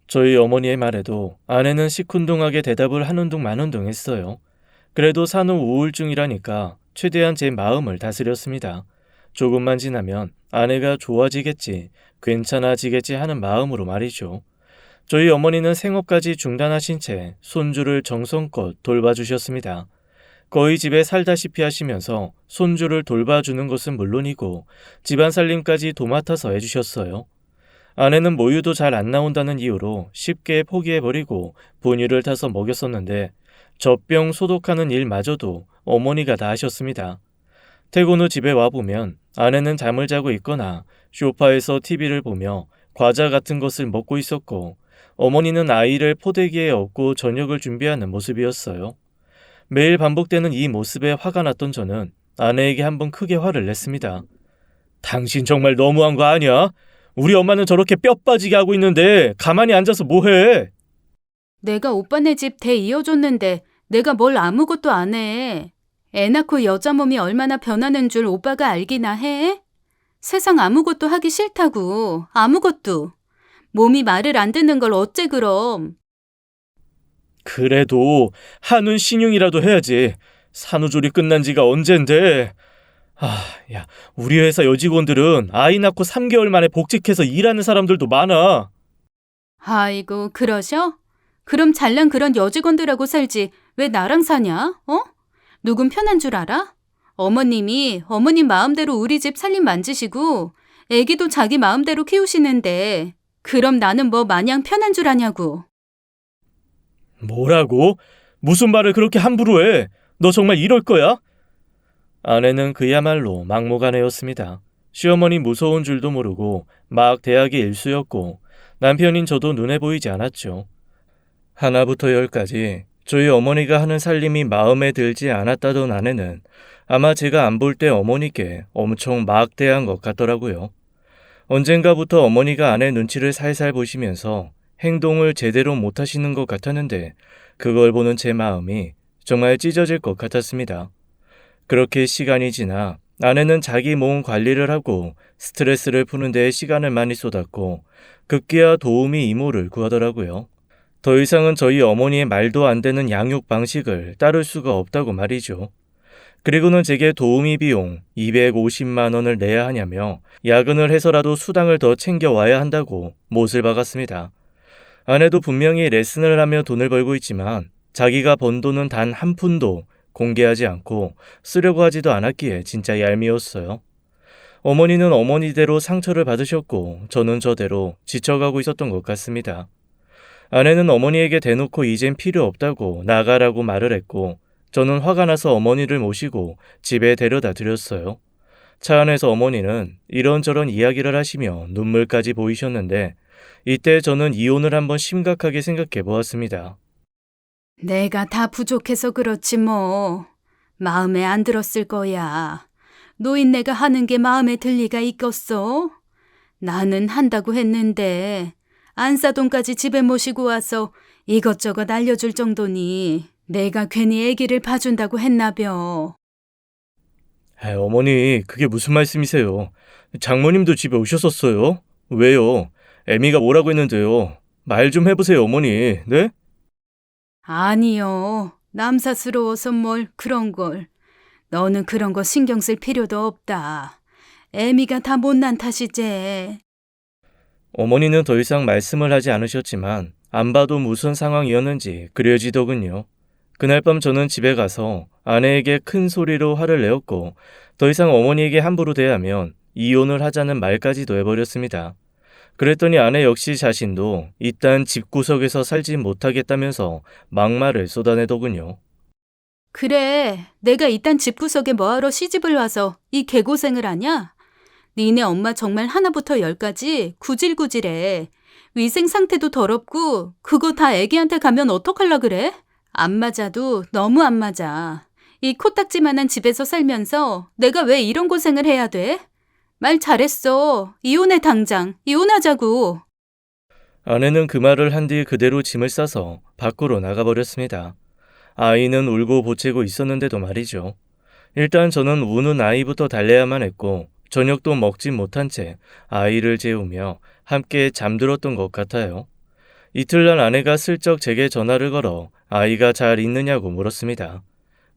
저희 어머니의 말에도 아내는 시큰둥하게 대답을 하는 둥 마는 둥 했어요. 그래도 산후 우울증이라니까 최대한 제 마음을 다스렸습니다. 조금만 지나면 아내가 좋아지겠지, 괜찮아지겠지 하는 마음으로 말이죠. 저희 어머니는 생업까지 중단하신 채 손주를 정성껏 돌봐주셨습니다. 거의 집에 살다시피 하시면서 손주를 돌봐주는 것은 물론이고 집안 살림까지 도맡아서 해주셨어요. 아내는 모유도 잘 안 나온다는 이유로 쉽게 포기해버리고 분유를 타서 먹였었는데 젖병 소독하는 일마저도 어머니가 다 하셨습니다. 퇴근 후 집에 와보면 아내는 잠을 자고 있거나 소파에서 TV를 보며 과자 같은 것을 먹고 있었고 어머니는 아이를 포대기에 업고 저녁을 준비하는 모습이었어요. 매일 반복되는 이 모습에 화가 났던 저는 아내에게 한번 크게 화를 냈습니다. 당신 정말 너무한 거 아니야? 우리 엄마는 저렇게 뼈 빠지게 하고 있는데 가만히 앉아서 뭐해? 내가 오빠네 집 대 이어줬는데 내가 뭘 아무것도 안 해. 애 낳고 여자 몸이 얼마나 변하는 줄 오빠가 알기나 해? 세상 아무것도 하기 싫다고. 아무것도. 몸이 말을 안 듣는 걸 어째 그럼. 그래도 한운 신용이라도 해야지. 산후조리 끝난 지가 언젠데. 야, 우리 회사 여직원들은 아이 낳고 3개월 만에 복직해서 일하는 사람들도 많아. 아이고, 그러셔? 그럼 잘난 그런 여직원들하고 살지 왜 나랑 사냐? 어? 누군 편한 줄 알아? 어머님이 어머님 마음대로 우리 집 살림 만지시고 애기도 자기 마음대로 키우시는데 그럼 나는 뭐 마냥 편한 줄 아냐고. 뭐라고? 무슨 말을 그렇게 함부로 해? 너 정말 이럴 거야? 아내는 그야말로 막무가내였습니다. 시어머니 무서운 줄도 모르고 막 대학이 일수였고 남편인 저도 눈에 보이지 않았죠. 하나부터 열까지 저희 어머니가 하는 살림이 마음에 들지 않았다던 아내는 아마 제가 안 볼 때 어머니께 엄청 막대한 것 같더라고요. 언젠가부터 어머니가 아내 눈치를 살살 보시면서 행동을 제대로 못하시는 것 같았는데 그걸 보는 제 마음이 정말 찢어질 것 같았습니다. 그렇게 시간이 지나 아내는 자기 몸 관리를 하고 스트레스를 푸는 데에 시간을 많이 쏟았고 급기야 도우미 이모를 구하더라고요. 더 이상은 저희 어머니의 말도 안 되는 양육 방식을 따를 수가 없다고 말이죠. 그리고는 제게 도우미 비용 250만 원을 내야 하냐며 야근을 해서라도 수당을 더 챙겨와야 한다고 못을 박았습니다. 아내도 분명히 레슨을 하며 돈을 벌고 있지만 자기가 번 돈은 단 한 푼도 공개하지 않고 쓰려고 하지도 않았기에 진짜 얄미웠어요. 어머니는 어머니대로 상처를 받으셨고 저는 저대로 지쳐가고 있었던 것 같습니다. 아내는 어머니에게 대놓고 이젠 필요 없다고 나가라고 말을 했고 저는 화가 나서 어머니를 모시고 집에 데려다 드렸어요. 차 안에서 어머니는 이런저런 이야기를 하시며 눈물까지 보이셨는데 이때 저는 이혼을 한번 심각하게 생각해 보았습니다. 내가 다 부족해서 그렇지 뭐. 마음에 안 들었을 거야. 노인네가 하는 게 마음에 들 리가 있겠어? 나는 한다고 했는데 안사돈까지 집에 모시고 와서 이것저것 알려줄 정도니 내가 괜히 애기를 봐준다고 했나벼. 어머니, 그게 무슨 말씀이세요? 장모님도 집에 오셨었어요? 왜요? 애미가 뭐라고 했는데요? 말 좀 해보세요, 어머니. 네? 아니요. 남사스러워서 뭘 그런 걸. 너는 그런 거 신경 쓸 필요도 없다. 애미가 다 못난 탓이지. 어머니는 더 이상 말씀을 하지 않으셨지만 안 봐도 무슨 상황이었는지 그려지더군요. 그날 밤 저는 집에 가서 아내에게 큰 소리로 화를 내었고 더 이상 어머니에게 함부로 대하면 이혼을 하자는 말까지도 해버렸습니다. 그랬더니 아내 역시 자신도 이딴 집구석에서 살지 못하겠다면서 막말을 쏟아내더군요. 그래, 내가 이딴 집구석에 뭐하러 시집을 와서 이 개고생을 하냐? 니네 엄마 정말 하나부터 열까지 구질구질해. 위생 상태도 더럽고 그거 다 애기한테 가면 어떡할라 그래? 안 맞아도 너무 안 맞아. 이 코딱지만한 집에서 살면서 내가 왜 이런 고생을 해야 돼? 말 잘했어. 이혼해 당장. 이혼하자고. 아내는 그 말을 한 뒤 그대로 짐을 싸서 밖으로 나가버렸습니다. 아이는 울고 보채고 있었는데도 말이죠. 일단 저는 우는 아이부터 달래야만 했고 저녁도 먹지 못한 채 아이를 재우며 함께 잠들었던 것 같아요. 이틀날 아내가 슬쩍 제게 전화를 걸어 아이가 잘 있느냐고 물었습니다.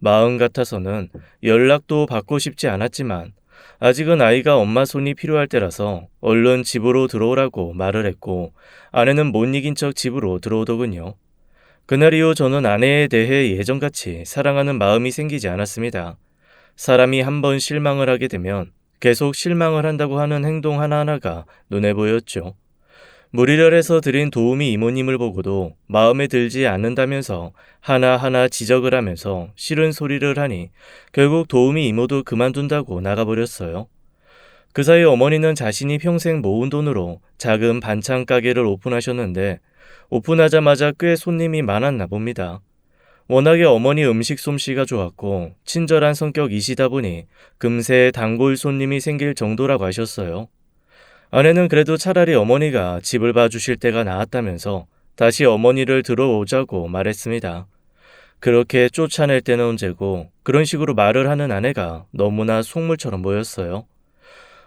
마음 같아서는 연락도 받고 싶지 않았지만 아직은 아이가 엄마 손이 필요할 때라서 얼른 집으로 들어오라고 말을 했고 아내는 못 이긴 척 집으로 들어오더군요. 그날 이후 저는 아내에 대해 예전같이 사랑하는 마음이 생기지 않았습니다. 사람이 한번 실망을 하게 되면 계속 실망을 한다고 하는 행동 하나하나가 눈에 보였죠. 무리를 해서 드린 도우미 이모님을 보고도 마음에 들지 않는다면서 하나하나 지적을 하면서 싫은 소리를 하니 결국 도우미 이모도 그만둔다고 나가버렸어요. 그 사이 어머니는 자신이 평생 모은 돈으로 작은 반찬 가게를 오픈하셨는데 오픈하자마자 꽤 손님이 많았나 봅니다. 워낙에 어머니 음식 솜씨가 좋았고 친절한 성격이시다 보니 금세 단골 손님이 생길 정도라고 하셨어요. 아내는 그래도 차라리 어머니가 집을 봐주실 때가 나았다면서 다시 어머니를 들어오자고 말했습니다. 그렇게 쫓아낼 때는 언제고 그런 식으로 말을 하는 아내가 너무나 속물처럼 보였어요.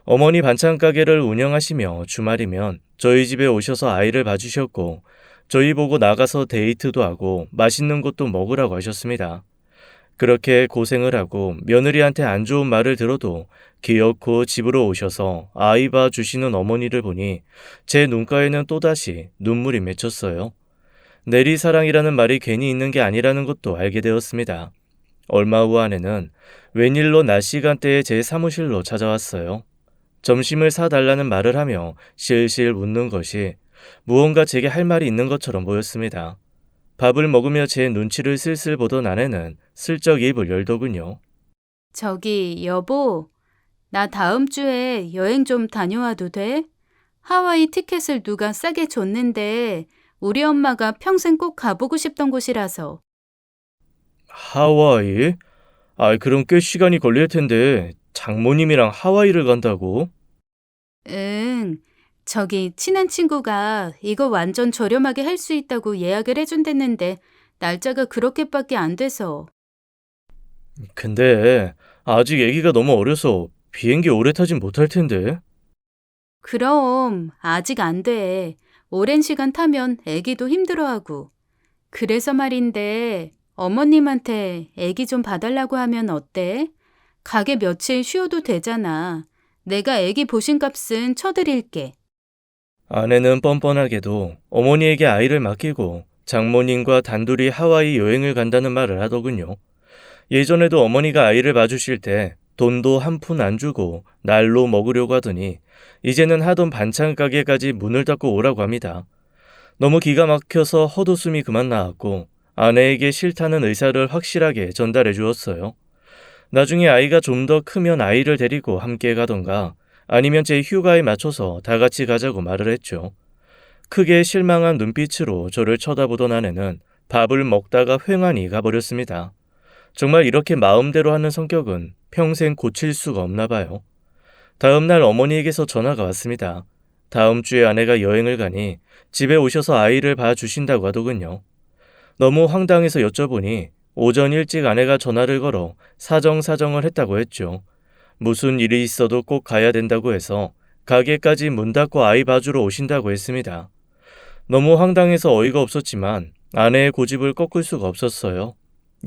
어머니 반찬 가게를 운영하시며 주말이면 저희 집에 오셔서 아이를 봐주셨고 저희 보고 나가서 데이트도 하고 맛있는 것도 먹으라고 하셨습니다. 그렇게 고생을 하고 며느리한테 안 좋은 말을 들어도 기어코 집으로 오셔서 아이 봐주시는 어머니를 보니 제 눈가에는 또다시 눈물이 맺혔어요. 내리사랑이라는 말이 괜히 있는 게 아니라는 것도 알게 되었습니다. 얼마 후 아내는 웬일로 낮 시간대에 제 사무실로 찾아왔어요. 점심을 사달라는 말을 하며 실실 웃는 것이 무언가 제게 할 말이 있는 것처럼 보였습니다. 밥을 먹으며 제 눈치를 슬슬 보던 아내는 슬쩍 입을 열더군요. 저기, 여보, 나 다음 주에 여행 좀 다녀와도 돼? 하와이 티켓을 누가 싸게 줬는데 우리 엄마가 평생 꼭 가보고 싶던 곳이라서. 하와이? 그럼 꽤 시간이 걸릴 텐데 장모님이랑 하와이를 간다고? 응, 저기 친한 친구가 이거 완전 저렴하게 할 수 있다고 예약을 해준댔는데 날짜가 그렇게밖에 안 돼서. 근데 아직 아기가 너무 어려서 비행기 오래 타진 못할 텐데. 그럼 아직 안 돼. 오랜 시간 타면 애기도 힘들어하고. 그래서 말인데 어머님한테 애기 좀 봐달라고 하면 어때? 가게 며칠 쉬어도 되잖아. 내가 애기 보신값은 쳐드릴게. 아내는 뻔뻔하게도 어머니에게 아이를 맡기고 장모님과 단둘이 하와이 여행을 간다는 말을 하더군요. 예전에도 어머니가 아이를 봐주실 때 돈도 한 푼 안 주고 날로 먹으려고 하더니 이제는 하던 반찬 가게까지 문을 닫고 오라고 합니다. 너무 기가 막혀서 헛웃음이 그만 나왔고 아내에게 싫다는 의사를 확실하게 전달해 주었어요. 나중에 아이가 좀 더 크면 아이를 데리고 함께 가던가 아니면 제 휴가에 맞춰서 다 같이 가자고 말을 했죠. 크게 실망한 눈빛으로 저를 쳐다보던 아내는 밥을 먹다가 횡하니 가버렸습니다. 정말 이렇게 마음대로 하는 성격은 평생 고칠 수가 없나 봐요. 다음 날 어머니에게서 전화가 왔습니다. 다음 주에 아내가 여행을 가니 집에 오셔서 아이를 봐주신다고 하더군요. 너무 황당해서 여쭤보니 오전 일찍 아내가 전화를 걸어 사정사정을 했다고 했죠. 무슨 일이 있어도 꼭 가야 된다고 해서 가게까지 문 닫고 아이 봐주러 오신다고 했습니다. 너무 황당해서 어이가 없었지만 아내의 고집을 꺾을 수가 없었어요.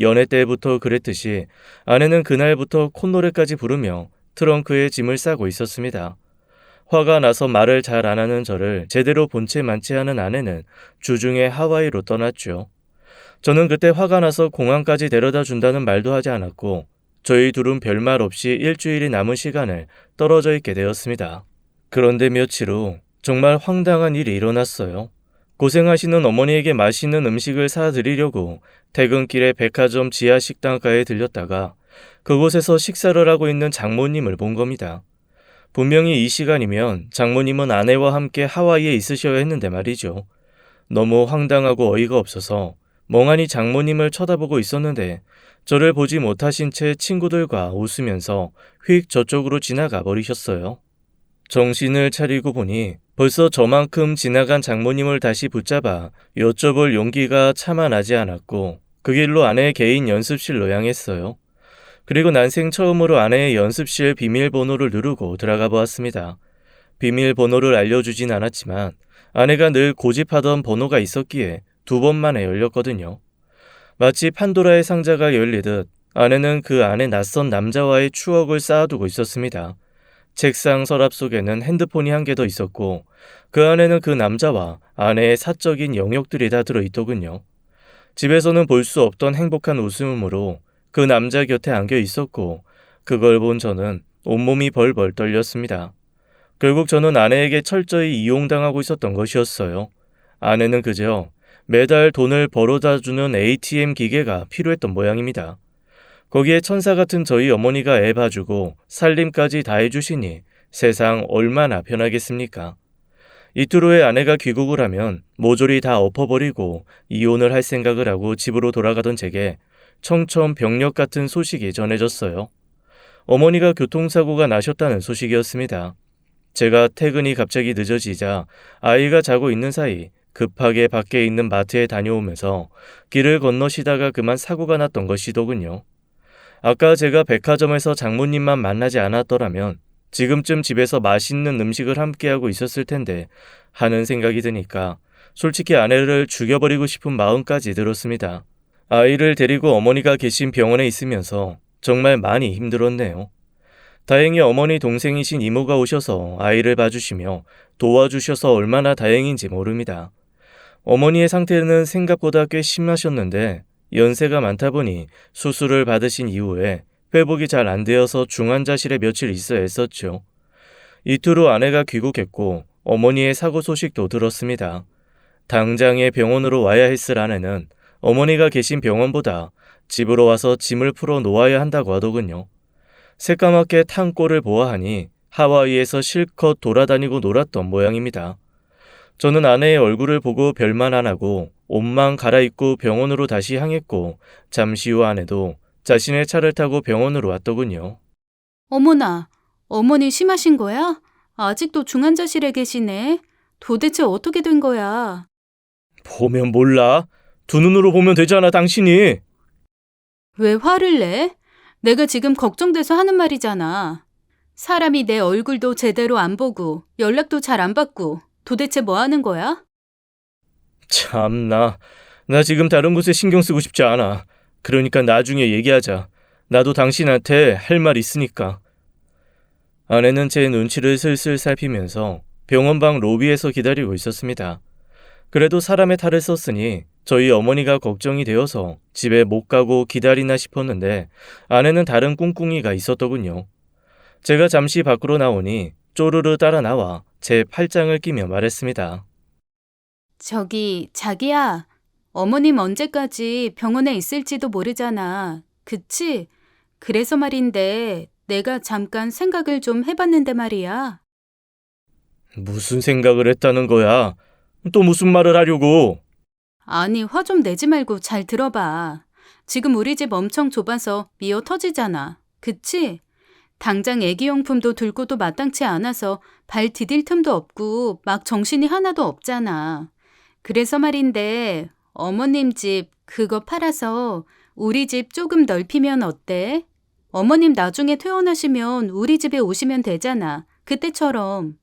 연애 때부터 그랬듯이 아내는 그날부터 콧노래까지 부르며 트렁크에 짐을 싸고 있었습니다. 화가 나서 말을 잘 안 하는 저를 제대로 본체 만취하는 아내는 주중에 하와이로 떠났죠. 저는 그때 화가 나서 공항까지 데려다 준다는 말도 하지 않았고 저희 둘은 별말 없이 일주일이 남은 시간을 떨어져 있게 되었습니다. 그런데 며칠 후 정말 황당한 일이 일어났어요. 고생하시는 어머니에게 맛있는 음식을 사드리려고 퇴근길에 백화점 지하 식당가에 들렸다가 그곳에서 식사를 하고 있는 장모님을 본 겁니다. 분명히 이 시간이면 장모님은 아내와 함께 하와이에 있으셔야 했는데 말이죠. 너무 황당하고 어이가 없어서 멍하니 장모님을 쳐다보고 있었는데 저를 보지 못하신 채 친구들과 웃으면서 휙 저쪽으로 지나가 버리셨어요. 정신을 차리고 보니 벌써 저만큼 지나간 장모님을 다시 붙잡아 여쭤볼 용기가 차마 나지 않았고 그 길로 아내의 개인 연습실로 향했어요. 그리고 난생 처음으로 아내의 연습실 비밀번호를 누르고 들어가 보았습니다. 비밀번호를 알려주진 않았지만 아내가 늘 고집하던 번호가 있었기에 2번 만에 열렸거든요. 마치 판도라의 상자가 열리듯 아내는 그 안에 낯선 남자와의 추억을 쌓아두고 있었습니다. 책상 서랍 속에는 핸드폰이 1개 더 있었고 그 안에는 그 남자와 아내의 사적인 영역들이 다 들어있더군요. 집에서는 볼 수 없던 행복한 웃음으로 그 남자 곁에 안겨 있었고 그걸 본 저는 온몸이 벌벌 떨렸습니다. 결국 저는 아내에게 철저히 이용당하고 있었던 것이었어요. 아내는 그저 매달 돈을 벌어다 주는 ATM 기계가 필요했던 모양입니다. 거기에 천사 같은 저희 어머니가 애 봐주고 살림까지 다 해주시니 세상 얼마나 편하겠습니까? 이틀 후에 아내가 귀국을 하면 모조리 다 엎어버리고 이혼을 할 생각을 하고 집으로 돌아가던 제게 청천벽력 같은 소식이 전해졌어요. 어머니가 교통사고가 나셨다는 소식이었습니다. 제가 퇴근이 갑자기 늦어지자 아이가 자고 있는 사이 급하게 밖에 있는 마트에 다녀오면서 길을 건너시다가 그만 사고가 났던 것이더군요. 아까 제가 백화점에서 장모님만 만나지 않았더라면 지금쯤 집에서 맛있는 음식을 함께하고 있었을 텐데 하는 생각이 드니까 솔직히 아내를 죽여버리고 싶은 마음까지 들었습니다. 아이를 데리고 어머니가 계신 병원에 있으면서 정말 많이 힘들었네요. 다행히 어머니 동생이신 이모가 오셔서 아이를 봐주시며 도와주셔서 얼마나 다행인지 모릅니다. 어머니의 상태는 생각보다 꽤 심하셨는데 연세가 많다 보니 수술을 받으신 이후에 회복이 잘 안 되어서 중환자실에 며칠 있어야 했었죠. 이틀 후 아내가 귀국했고 어머니의 사고 소식도 들었습니다. 당장에 병원으로 와야 했을 아내는 어머니가 계신 병원보다 집으로 와서 짐을 풀어 놓아야 한다고 하더군요. 새까맣게 탄 꼴을 보아하니 하와이에서 실컷 돌아다니고 놀았던 모양입니다. 저는 아내의 얼굴을 보고 별말 안 하고 옷만 갈아입고 병원으로 다시 향했고 잠시 후 아내도 자신의 차를 타고 병원으로 왔더군요. 어머나, 어머니 심하신 거야? 아직도 중환자실에 계시네. 도대체 어떻게 된 거야? 보면 몰라. 두 눈으로 보면 되잖아, 당신이. 왜 화를 내? 내가 지금 걱정돼서 하는 말이잖아. 사람이 내 얼굴도 제대로 안 보고 연락도 잘 안 받고 도대체 뭐 하는 거야? 참나. 나 지금 다른 곳에 신경 쓰고 싶지 않아. 그러니까 나중에 얘기하자. 나도 당신한테 할 말 있으니까. 아내는 제 눈치를 슬슬 살피면서 병원방 로비에서 기다리고 있었습니다. 그래도 사람의 탈을 썼으니 저희 어머니가 걱정이 되어서 집에 못 가고 기다리나 싶었는데 아내는 다른 꿍꿍이가 있었더군요. 제가 잠시 밖으로 나오니 쪼르르 따라 나와 제 팔짱을 끼며 말했습니다. 저기, 자기야. 어머님 언제까지 병원에 있을지도 모르잖아. 그치? 그래서 말인데 내가 잠깐 생각을 좀 해봤는데 말이야. 무슨 생각을 했다는 거야? 또 무슨 말을 하려고? 아니, 화 좀 내지 말고 잘 들어봐. 지금 우리 집 엄청 좁아서 미어 터지잖아. 그치? 당장 애기용품도 들고도 마땅치 않아서 발 디딜 틈도 없고 막 정신이 하나도 없잖아. 그래서 말인데 어머님 집 그거 팔아서 우리 집 조금 넓히면 어때? 어머님 나중에 퇴원하시면 우리 집에 오시면 되잖아. 그때처럼.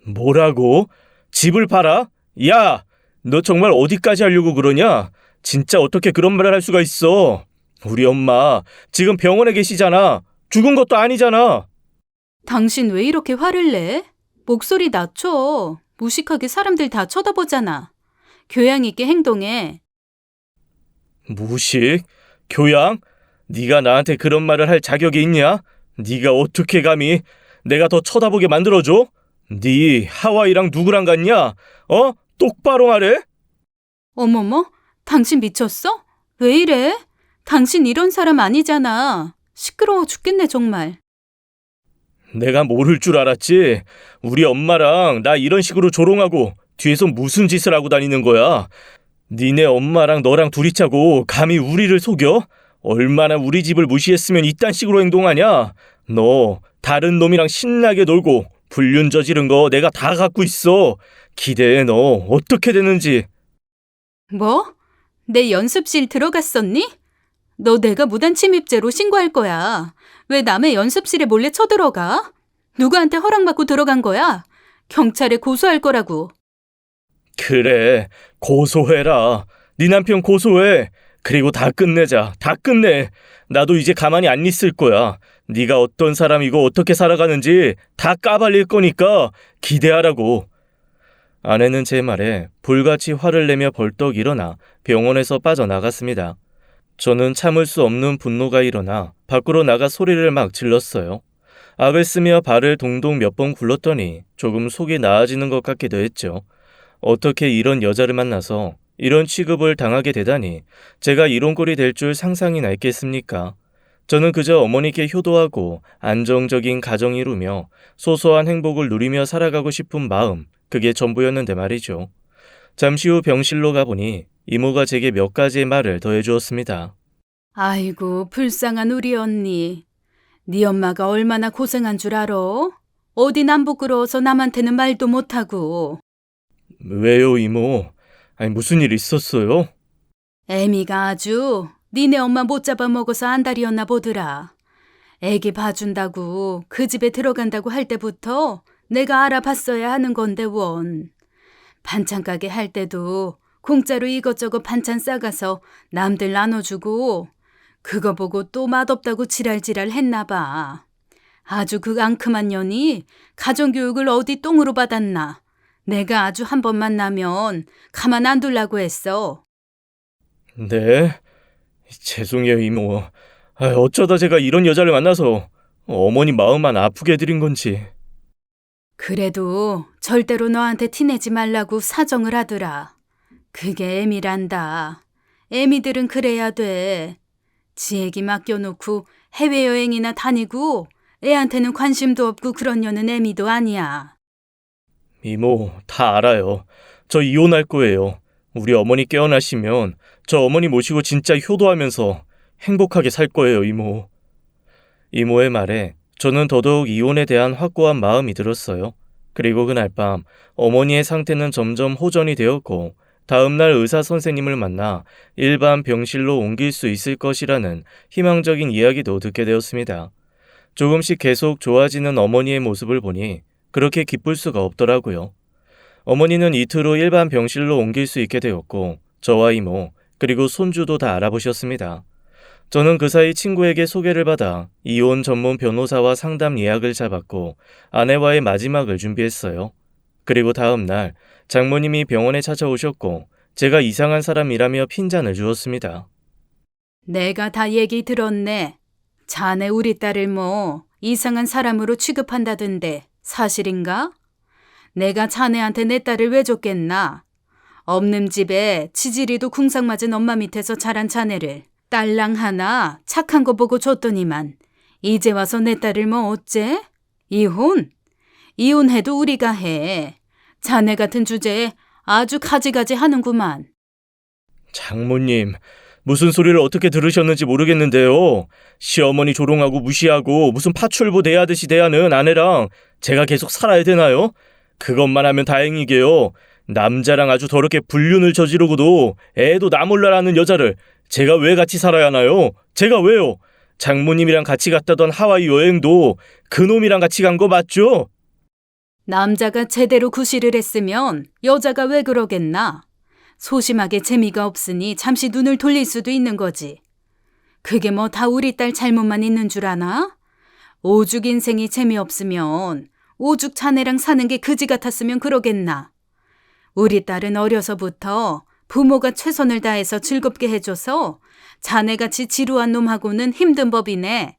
뭐라고? 집을 팔아? 야! 너 정말 어디까지 하려고 그러냐? 진짜 어떻게 그런 말을 할 수가 있어? 우리 엄마 지금 병원에 계시잖아. 죽은 것도 아니잖아. 당신 왜 이렇게 화를 내? 목소리 낮춰. 무식하게 사람들 다 쳐다보잖아. 교양 있게 행동해. 무식? 교양? 네가 나한테 그런 말을 할 자격이 있냐? 네가 어떻게 감히 내가 더 쳐다보게 만들어줘? 네 하와이랑 누구랑 갔냐? 똑바로 말해? 어머머, 당신 미쳤어? 왜 이래? 당신 이런 사람 아니잖아. 시끄러워 죽겠네 정말. 내가 모를 줄 알았지? 우리 엄마랑 나 이런 식으로 조롱하고 뒤에서 무슨 짓을 하고 다니는 거야? 니네 엄마랑 너랑 둘이 짜고 감히 우리를 속여? 얼마나 우리 집을 무시했으면 이딴 식으로 행동하냐? 너 다른 놈이랑 신나게 놀고 불륜 저지른 거 내가 다 갖고 있어. 기대해 너 어떻게 되는지. 뭐? 내 연습실 들어갔었니? 너 내가 무단 침입죄로 신고할 거야. 왜 남의 연습실에 몰래 쳐들어가? 누구한테 허락받고 들어간 거야? 경찰에 고소할 거라고. 그래 고소해라. 네 남편 고소해. 그리고 다 끝내자. 다 끝내. 나도 이제 가만히 안 있을 거야. 네가 어떤 사람이고 어떻게 살아가는지 다 까발릴 거니까 기대하라고. 아내는 제 말에 불같이 화를 내며 벌떡 일어나 병원에서 빠져나갔습니다. 저는 참을 수 없는 분노가 일어나 밖으로 나가 소리를 막 질렀어요. 악을 쓰며 발을 동동 몇 번 굴렀더니 조금 속이 나아지는 것 같기도 했죠. 어떻게 이런 여자를 만나서 이런 취급을 당하게 되다니 제가 이런 꼴이 될 줄 상상이나 했겠습니까? 저는 그저 어머니께 효도하고 안정적인 가정 이루며 소소한 행복을 누리며 살아가고 싶은 마음, 그게 전부였는데 말이죠. 잠시 후 병실로 가보니 이모가 제게 몇 가지의 말을 더해 주었습니다. 아이고, 불쌍한 우리 언니. 네 엄마가 얼마나 고생한 줄 알아? 어디 남 부끄러워서 남한테는 말도 못하고. 왜요, 이모? 아니, 무슨 일 있었어요? 애미가 아주 니네 엄마 못 잡아먹어서 안달이었나 보더라. 애기 봐준다고 그 집에 들어간다고 할 때부터 내가 알아봤어야 하는 건데 원. 반찬 가게 할 때도 공짜로 이것저것 반찬 싸가서 남들 나눠주고 그거 보고 또 맛없다고 지랄지랄 했나 봐. 아주 그 앙큼한 년이 가정교육을 어디 똥으로 받았나. 내가 아주 한 번 만나면 가만 안 둘라고 했어. 네? 죄송해요, 이모. 어쩌다 제가 이런 여자를 만나서 어머니 마음만 아프게 해드린 건지. 그래도 절대로 너한테 티내지 말라고 사정을 하더라. 그게 애미란다. 애미들은 그래야 돼. 지 애기 맡겨놓고 해외여행이나 다니고 애한테는 관심도 없고 그런 년은 애미도 아니야. 이모, 다 알아요. 저 이혼할 거예요. 우리 어머니 깨어나시면 저 어머니 모시고 진짜 효도하면서 행복하게 살 거예요, 이모. 이모의 말에 저는 더더욱 이혼에 대한 확고한 마음이 들었어요. 그리고 그날 밤 어머니의 상태는 점점 호전이 되었고 다음날 의사 선생님을 만나 일반 병실로 옮길 수 있을 것이라는 희망적인 이야기도 듣게 되었습니다. 조금씩 계속 좋아지는 어머니의 모습을 보니 그렇게 기쁠 수가 없더라고요. 어머니는 이틀 후 일반 병실로 옮길 수 있게 되었고 저와 이모 그리고 손주도 다 알아보셨습니다. 저는 그 사이 친구에게 소개를 받아 이혼 전문 변호사와 상담 예약을 잡았고 아내와의 마지막을 준비했어요. 그리고 다음 날 장모님이 병원에 찾아오셨고 제가 이상한 사람이라며 핀잔을 주었습니다. 내가 다 얘기 들었네. 자네 우리 딸을 뭐 이상한 사람으로 취급한다던데 사실인가? 내가 자네한테 내 딸을 왜 줬겠나? 없는 집에 치질이도 궁상 맞은 엄마 밑에서 자란 자네를 딸랑 하나 착한 거 보고 줬더니만 이제 와서 내 딸을 뭐 어째? 이혼? 이혼해도 우리가 해. 자네 같은 주제에 아주 가지가지 하는구만. 장모님, 무슨 소리를 어떻게 들으셨는지 모르겠는데요. 시어머니 조롱하고 무시하고 무슨 파출부 대하듯이 대하는 아내랑 제가 계속 살아야 되나요? 그것만 하면 다행이게요. 남자랑 아주 더럽게 불륜을 저지르고도 애도 나 몰라라는 여자를 제가 왜 같이 살아야 하나요? 제가 왜요? 장모님이랑 같이 갔다던 하와이 여행도 그놈이랑 같이 간 거 맞죠? 남자가 제대로 구실을 했으면 여자가 왜 그러겠나? 소심하게 재미가 없으니 잠시 눈을 돌릴 수도 있는 거지. 그게 뭐 다 우리 딸 잘못만 있는 줄 아나? 오죽 인생이 재미없으면 오죽 자네랑 사는 게 그지 같았으면 그러겠나? 우리 딸은 어려서부터 부모가 최선을 다해서 즐겁게 해줘서 자네같이 지루한 놈하고는 힘든 법이네.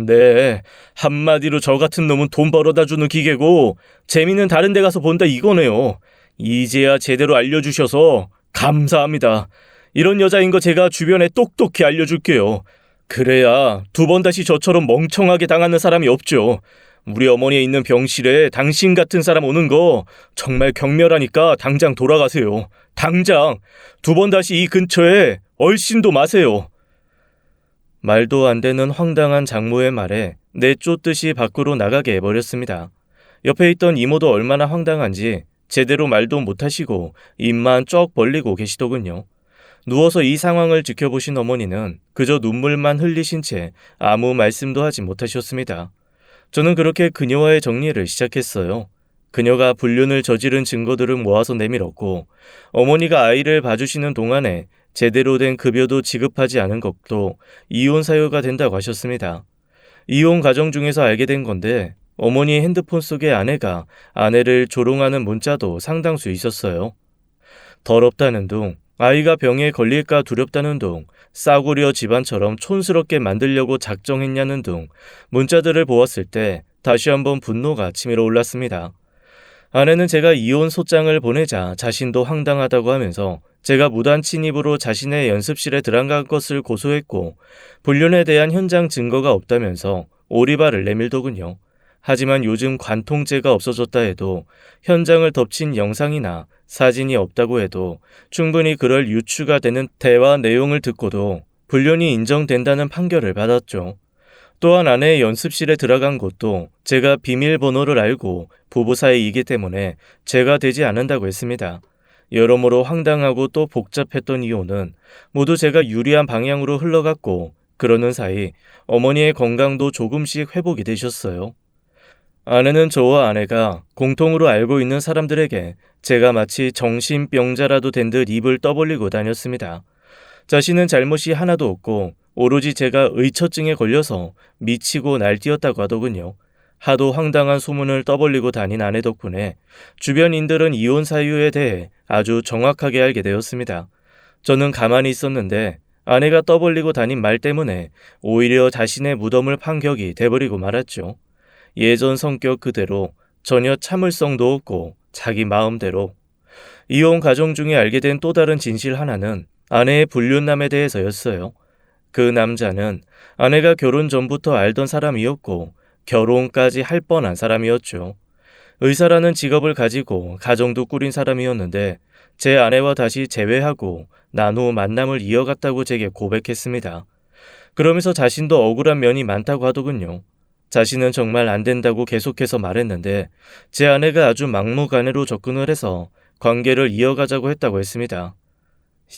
네, 한마디로 저 같은 놈은 돈 벌어다 주는 기계고 재미는 다른 데 가서 본다 이거네요. 이제야 제대로 알려주셔서 감사합니다. 이런 여자인 거 제가 주변에 똑똑히 알려줄게요. 그래야 두 번 다시 저처럼 멍청하게 당하는 사람이 없죠. 우리 어머니에 있는 병실에 당신 같은 사람 오는 거 정말 경멸하니까 당장 돌아가세요. 당장 두 번 다시 이 근처에 얼씬도 마세요. 말도 안 되는 황당한 장모의 말에 내쫓듯이 밖으로 나가게 해버렸습니다. 옆에 있던 이모도 얼마나 황당한지 제대로 말도 못하시고 입만 쩍 벌리고 계시더군요. 누워서 이 상황을 지켜보신 어머니는 그저 눈물만 흘리신 채 아무 말씀도 하지 못하셨습니다. 저는 그렇게 그녀와의 정리를 시작했어요. 그녀가 불륜을 저지른 증거들을 모아서 내밀었고 어머니가 아이를 봐주시는 동안에 제대로 된 급여도 지급하지 않은 것도 이혼 사유가 된다고 하셨습니다. 이혼 과정 중에서 알게 된 건데 어머니의 핸드폰 속에 아내가 아내를 조롱하는 문자도 상당수 있었어요. 더럽다는 둥, 아이가 병에 걸릴까 두렵다는 둥, 싸구려 집안처럼 촌스럽게 만들려고 작정했냐는 둥 문자들을 보았을 때 다시 한번 분노가 치밀어 올랐습니다. 아내는 제가 이혼 소장을 보내자 자신도 황당하다고 하면서 제가 무단 침입으로 자신의 연습실에 들어간 것을 고소했고 불륜에 대한 현장 증거가 없다면서 오리발을 내밀더군요. 하지만 요즘 관통죄가 없어졌다 해도 현장을 덮친 영상이나 사진이 없다고 해도 충분히 그럴 유추가 되는 대화 내용을 듣고도 불륜이 인정된다는 판결을 받았죠. 또한 아내의 연습실에 들어간 곳도 제가 비밀번호를 알고 부부 사이이기 때문에 제가 되지 않는다고 했습니다. 여러모로 황당하고 또 복잡했던 이혼은 모두 제가 유리한 방향으로 흘러갔고 그러는 사이 어머니의 건강도 조금씩 회복이 되셨어요. 아내는 저와 아내가 공통으로 알고 있는 사람들에게 제가 마치 정신병자라도 된 듯 입을 떠벌리고 다녔습니다. 자신은 잘못이 하나도 없고 오로지 제가 의처증에 걸려서 미치고 날뛰었다고 하더군요. 하도 황당한 소문을 떠벌리고 다닌 아내 덕분에 주변인들은 이혼 사유에 대해 아주 정확하게 알게 되었습니다. 저는 가만히 있었는데 아내가 떠벌리고 다닌 말 때문에 오히려 자신의 무덤을 판 격이 돼버리고 말았죠. 예전 성격 그대로 전혀 참을성도 없고 자기 마음대로. 이혼 가정 중에 알게 된 또 다른 진실 하나는 아내의 불륜남에 대해서였어요. 그 남자는 아내가 결혼 전부터 알던 사람이었고 결혼까지 할 뻔한 사람이었죠. 의사라는 직업을 가지고 가정도 꾸린 사람이었는데 제 아내와 다시 재회하고 난 후 만남을 이어갔다고 제게 고백했습니다. 그러면서 자신도 억울한 면이 많다고 하더군요. 자신은 정말 안 된다고 계속해서 말했는데 제 아내가 아주 막무가내로 접근을 해서 관계를 이어가자고 했다고 했습니다.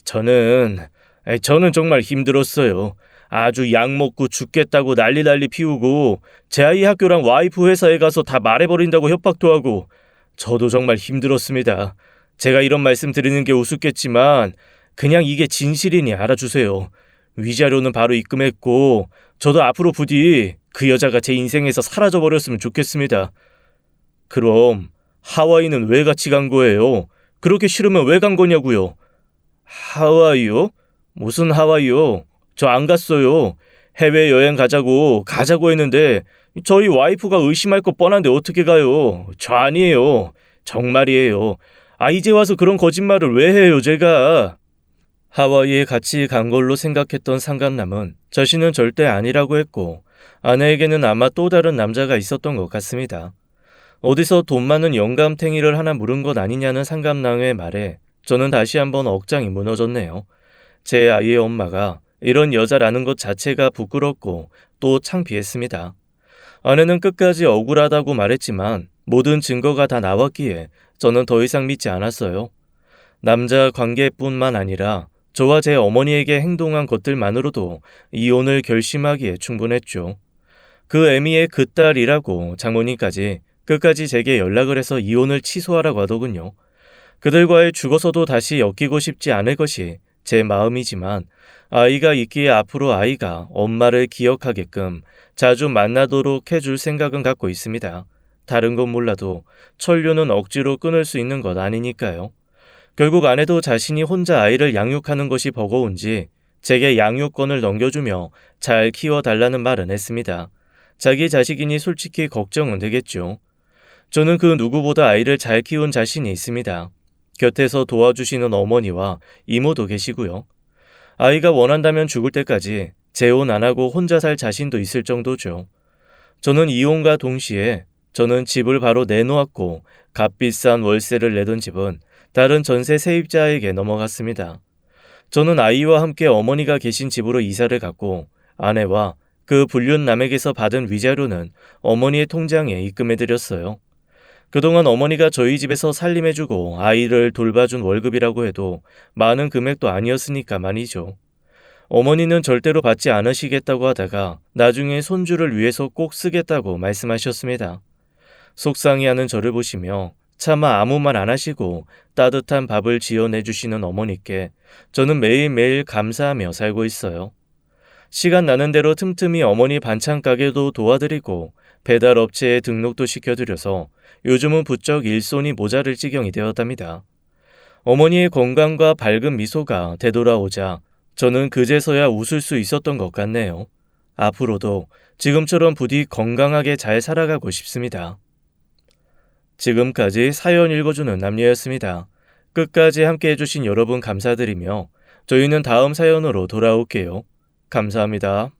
저는 정말 힘들었어요. 아주 약 먹고 죽겠다고 난리 피우고 제 아이 학교랑 와이프 회사에 가서 다 말해버린다고 협박도 하고 저도 정말 힘들었습니다. 제가 이런 말씀 드리는 게 우습겠지만 그냥 이게 진실이니 알아주세요. 위자료는 바로 입금했고 저도 앞으로 부디 그 여자가 제 인생에서 사라져버렸으면 좋겠습니다. 그럼 하와이는 왜 같이 간 거예요? 그렇게 싫으면 왜 간 거냐고요? 하와이요? 무슨 하와이요? 저 안 갔어요. 해외여행 가자고 했는데 저희 와이프가 의심할 거 뻔한데 어떻게 가요? 저 아니에요. 정말이에요. 이제 와서 그런 거짓말을 왜 해요, 제가? 하와이에 같이 간 걸로 생각했던 상간남은 자신은 절대 아니라고 했고 아내에게는 아마 또 다른 남자가 있었던 것 같습니다. 어디서 돈 많은 영감탱이를 하나 물은 것 아니냐는 상간남의 말에 저는 다시 한번 억장이 무너졌네요. 제 아이의 엄마가 이런 여자라는 것 자체가 부끄럽고 또 창피했습니다. 아내는 끝까지 억울하다고 말했지만 모든 증거가 다 나왔기에 저는 더 이상 믿지 않았어요. 남자 관계뿐만 아니라 저와 제 어머니에게 행동한 것들만으로도 이혼을 결심하기에 충분했죠. 그 애미의 그 딸이라고 장모님까지 끝까지 제게 연락을 해서 이혼을 취소하라고 하더군요. 그들과의 죽어서도 다시 엮이고 싶지 않을 것이 제 마음이지만 아이가 있기에 앞으로 아이가 엄마를 기억하게끔 자주 만나도록 해줄 생각은 갖고 있습니다. 다른 건 몰라도 천류는 억지로 끊을 수 있는 것 아니니까요. 결국 아내도 자신이 혼자 아이를 양육하는 것이 버거운지 제게 양육권을 넘겨주며 잘 키워달라는 말은 했습니다. 자기 자식이니 솔직히 걱정은 되겠죠. 저는 그 누구보다 아이를 잘 키운 자신이 있습니다. 곁에서 도와주시는 어머니와 이모도 계시고요. 아이가 원한다면 죽을 때까지 재혼 안 하고 혼자 살 자신도 있을 정도죠. 저는 이혼과 동시에 저는 집을 바로 내놓았고 값비싼 월세를 내던 집은 다른 전세 세입자에게 넘어갔습니다. 저는 아이와 함께 어머니가 계신 집으로 이사를 갔고 아내와 그 불륜남에게서 받은 위자료는 어머니의 통장에 입금해드렸어요. 그동안 어머니가 저희 집에서 살림해주고 아이를 돌봐준 월급이라고 해도 많은 금액도 아니었으니까 말이죠. 어머니는 절대로 받지 않으시겠다고 하다가 나중에 손주를 위해서 꼭 쓰겠다고 말씀하셨습니다. 속상해하는 저를 보시며 차마 아무 말 안 하시고 따뜻한 밥을 지어내주시는 어머니께 저는 매일매일 감사하며 살고 있어요. 시간 나는 대로 틈틈이 어머니 반찬 가게도 도와드리고 배달 업체에 등록도 시켜드려서 요즘은 부쩍 일손이 모자랄 지경이 되었답니다. 어머니의 건강과 밝은 미소가 되돌아오자 저는 그제서야 웃을 수 있었던 것 같네요. 앞으로도 지금처럼 부디 건강하게 잘 살아가고 싶습니다. 지금까지 사연 읽어주는 남녀였습니다. 끝까지 함께 해주신 여러분 감사드리며 저희는 다음 사연으로 돌아올게요. 감사합니다.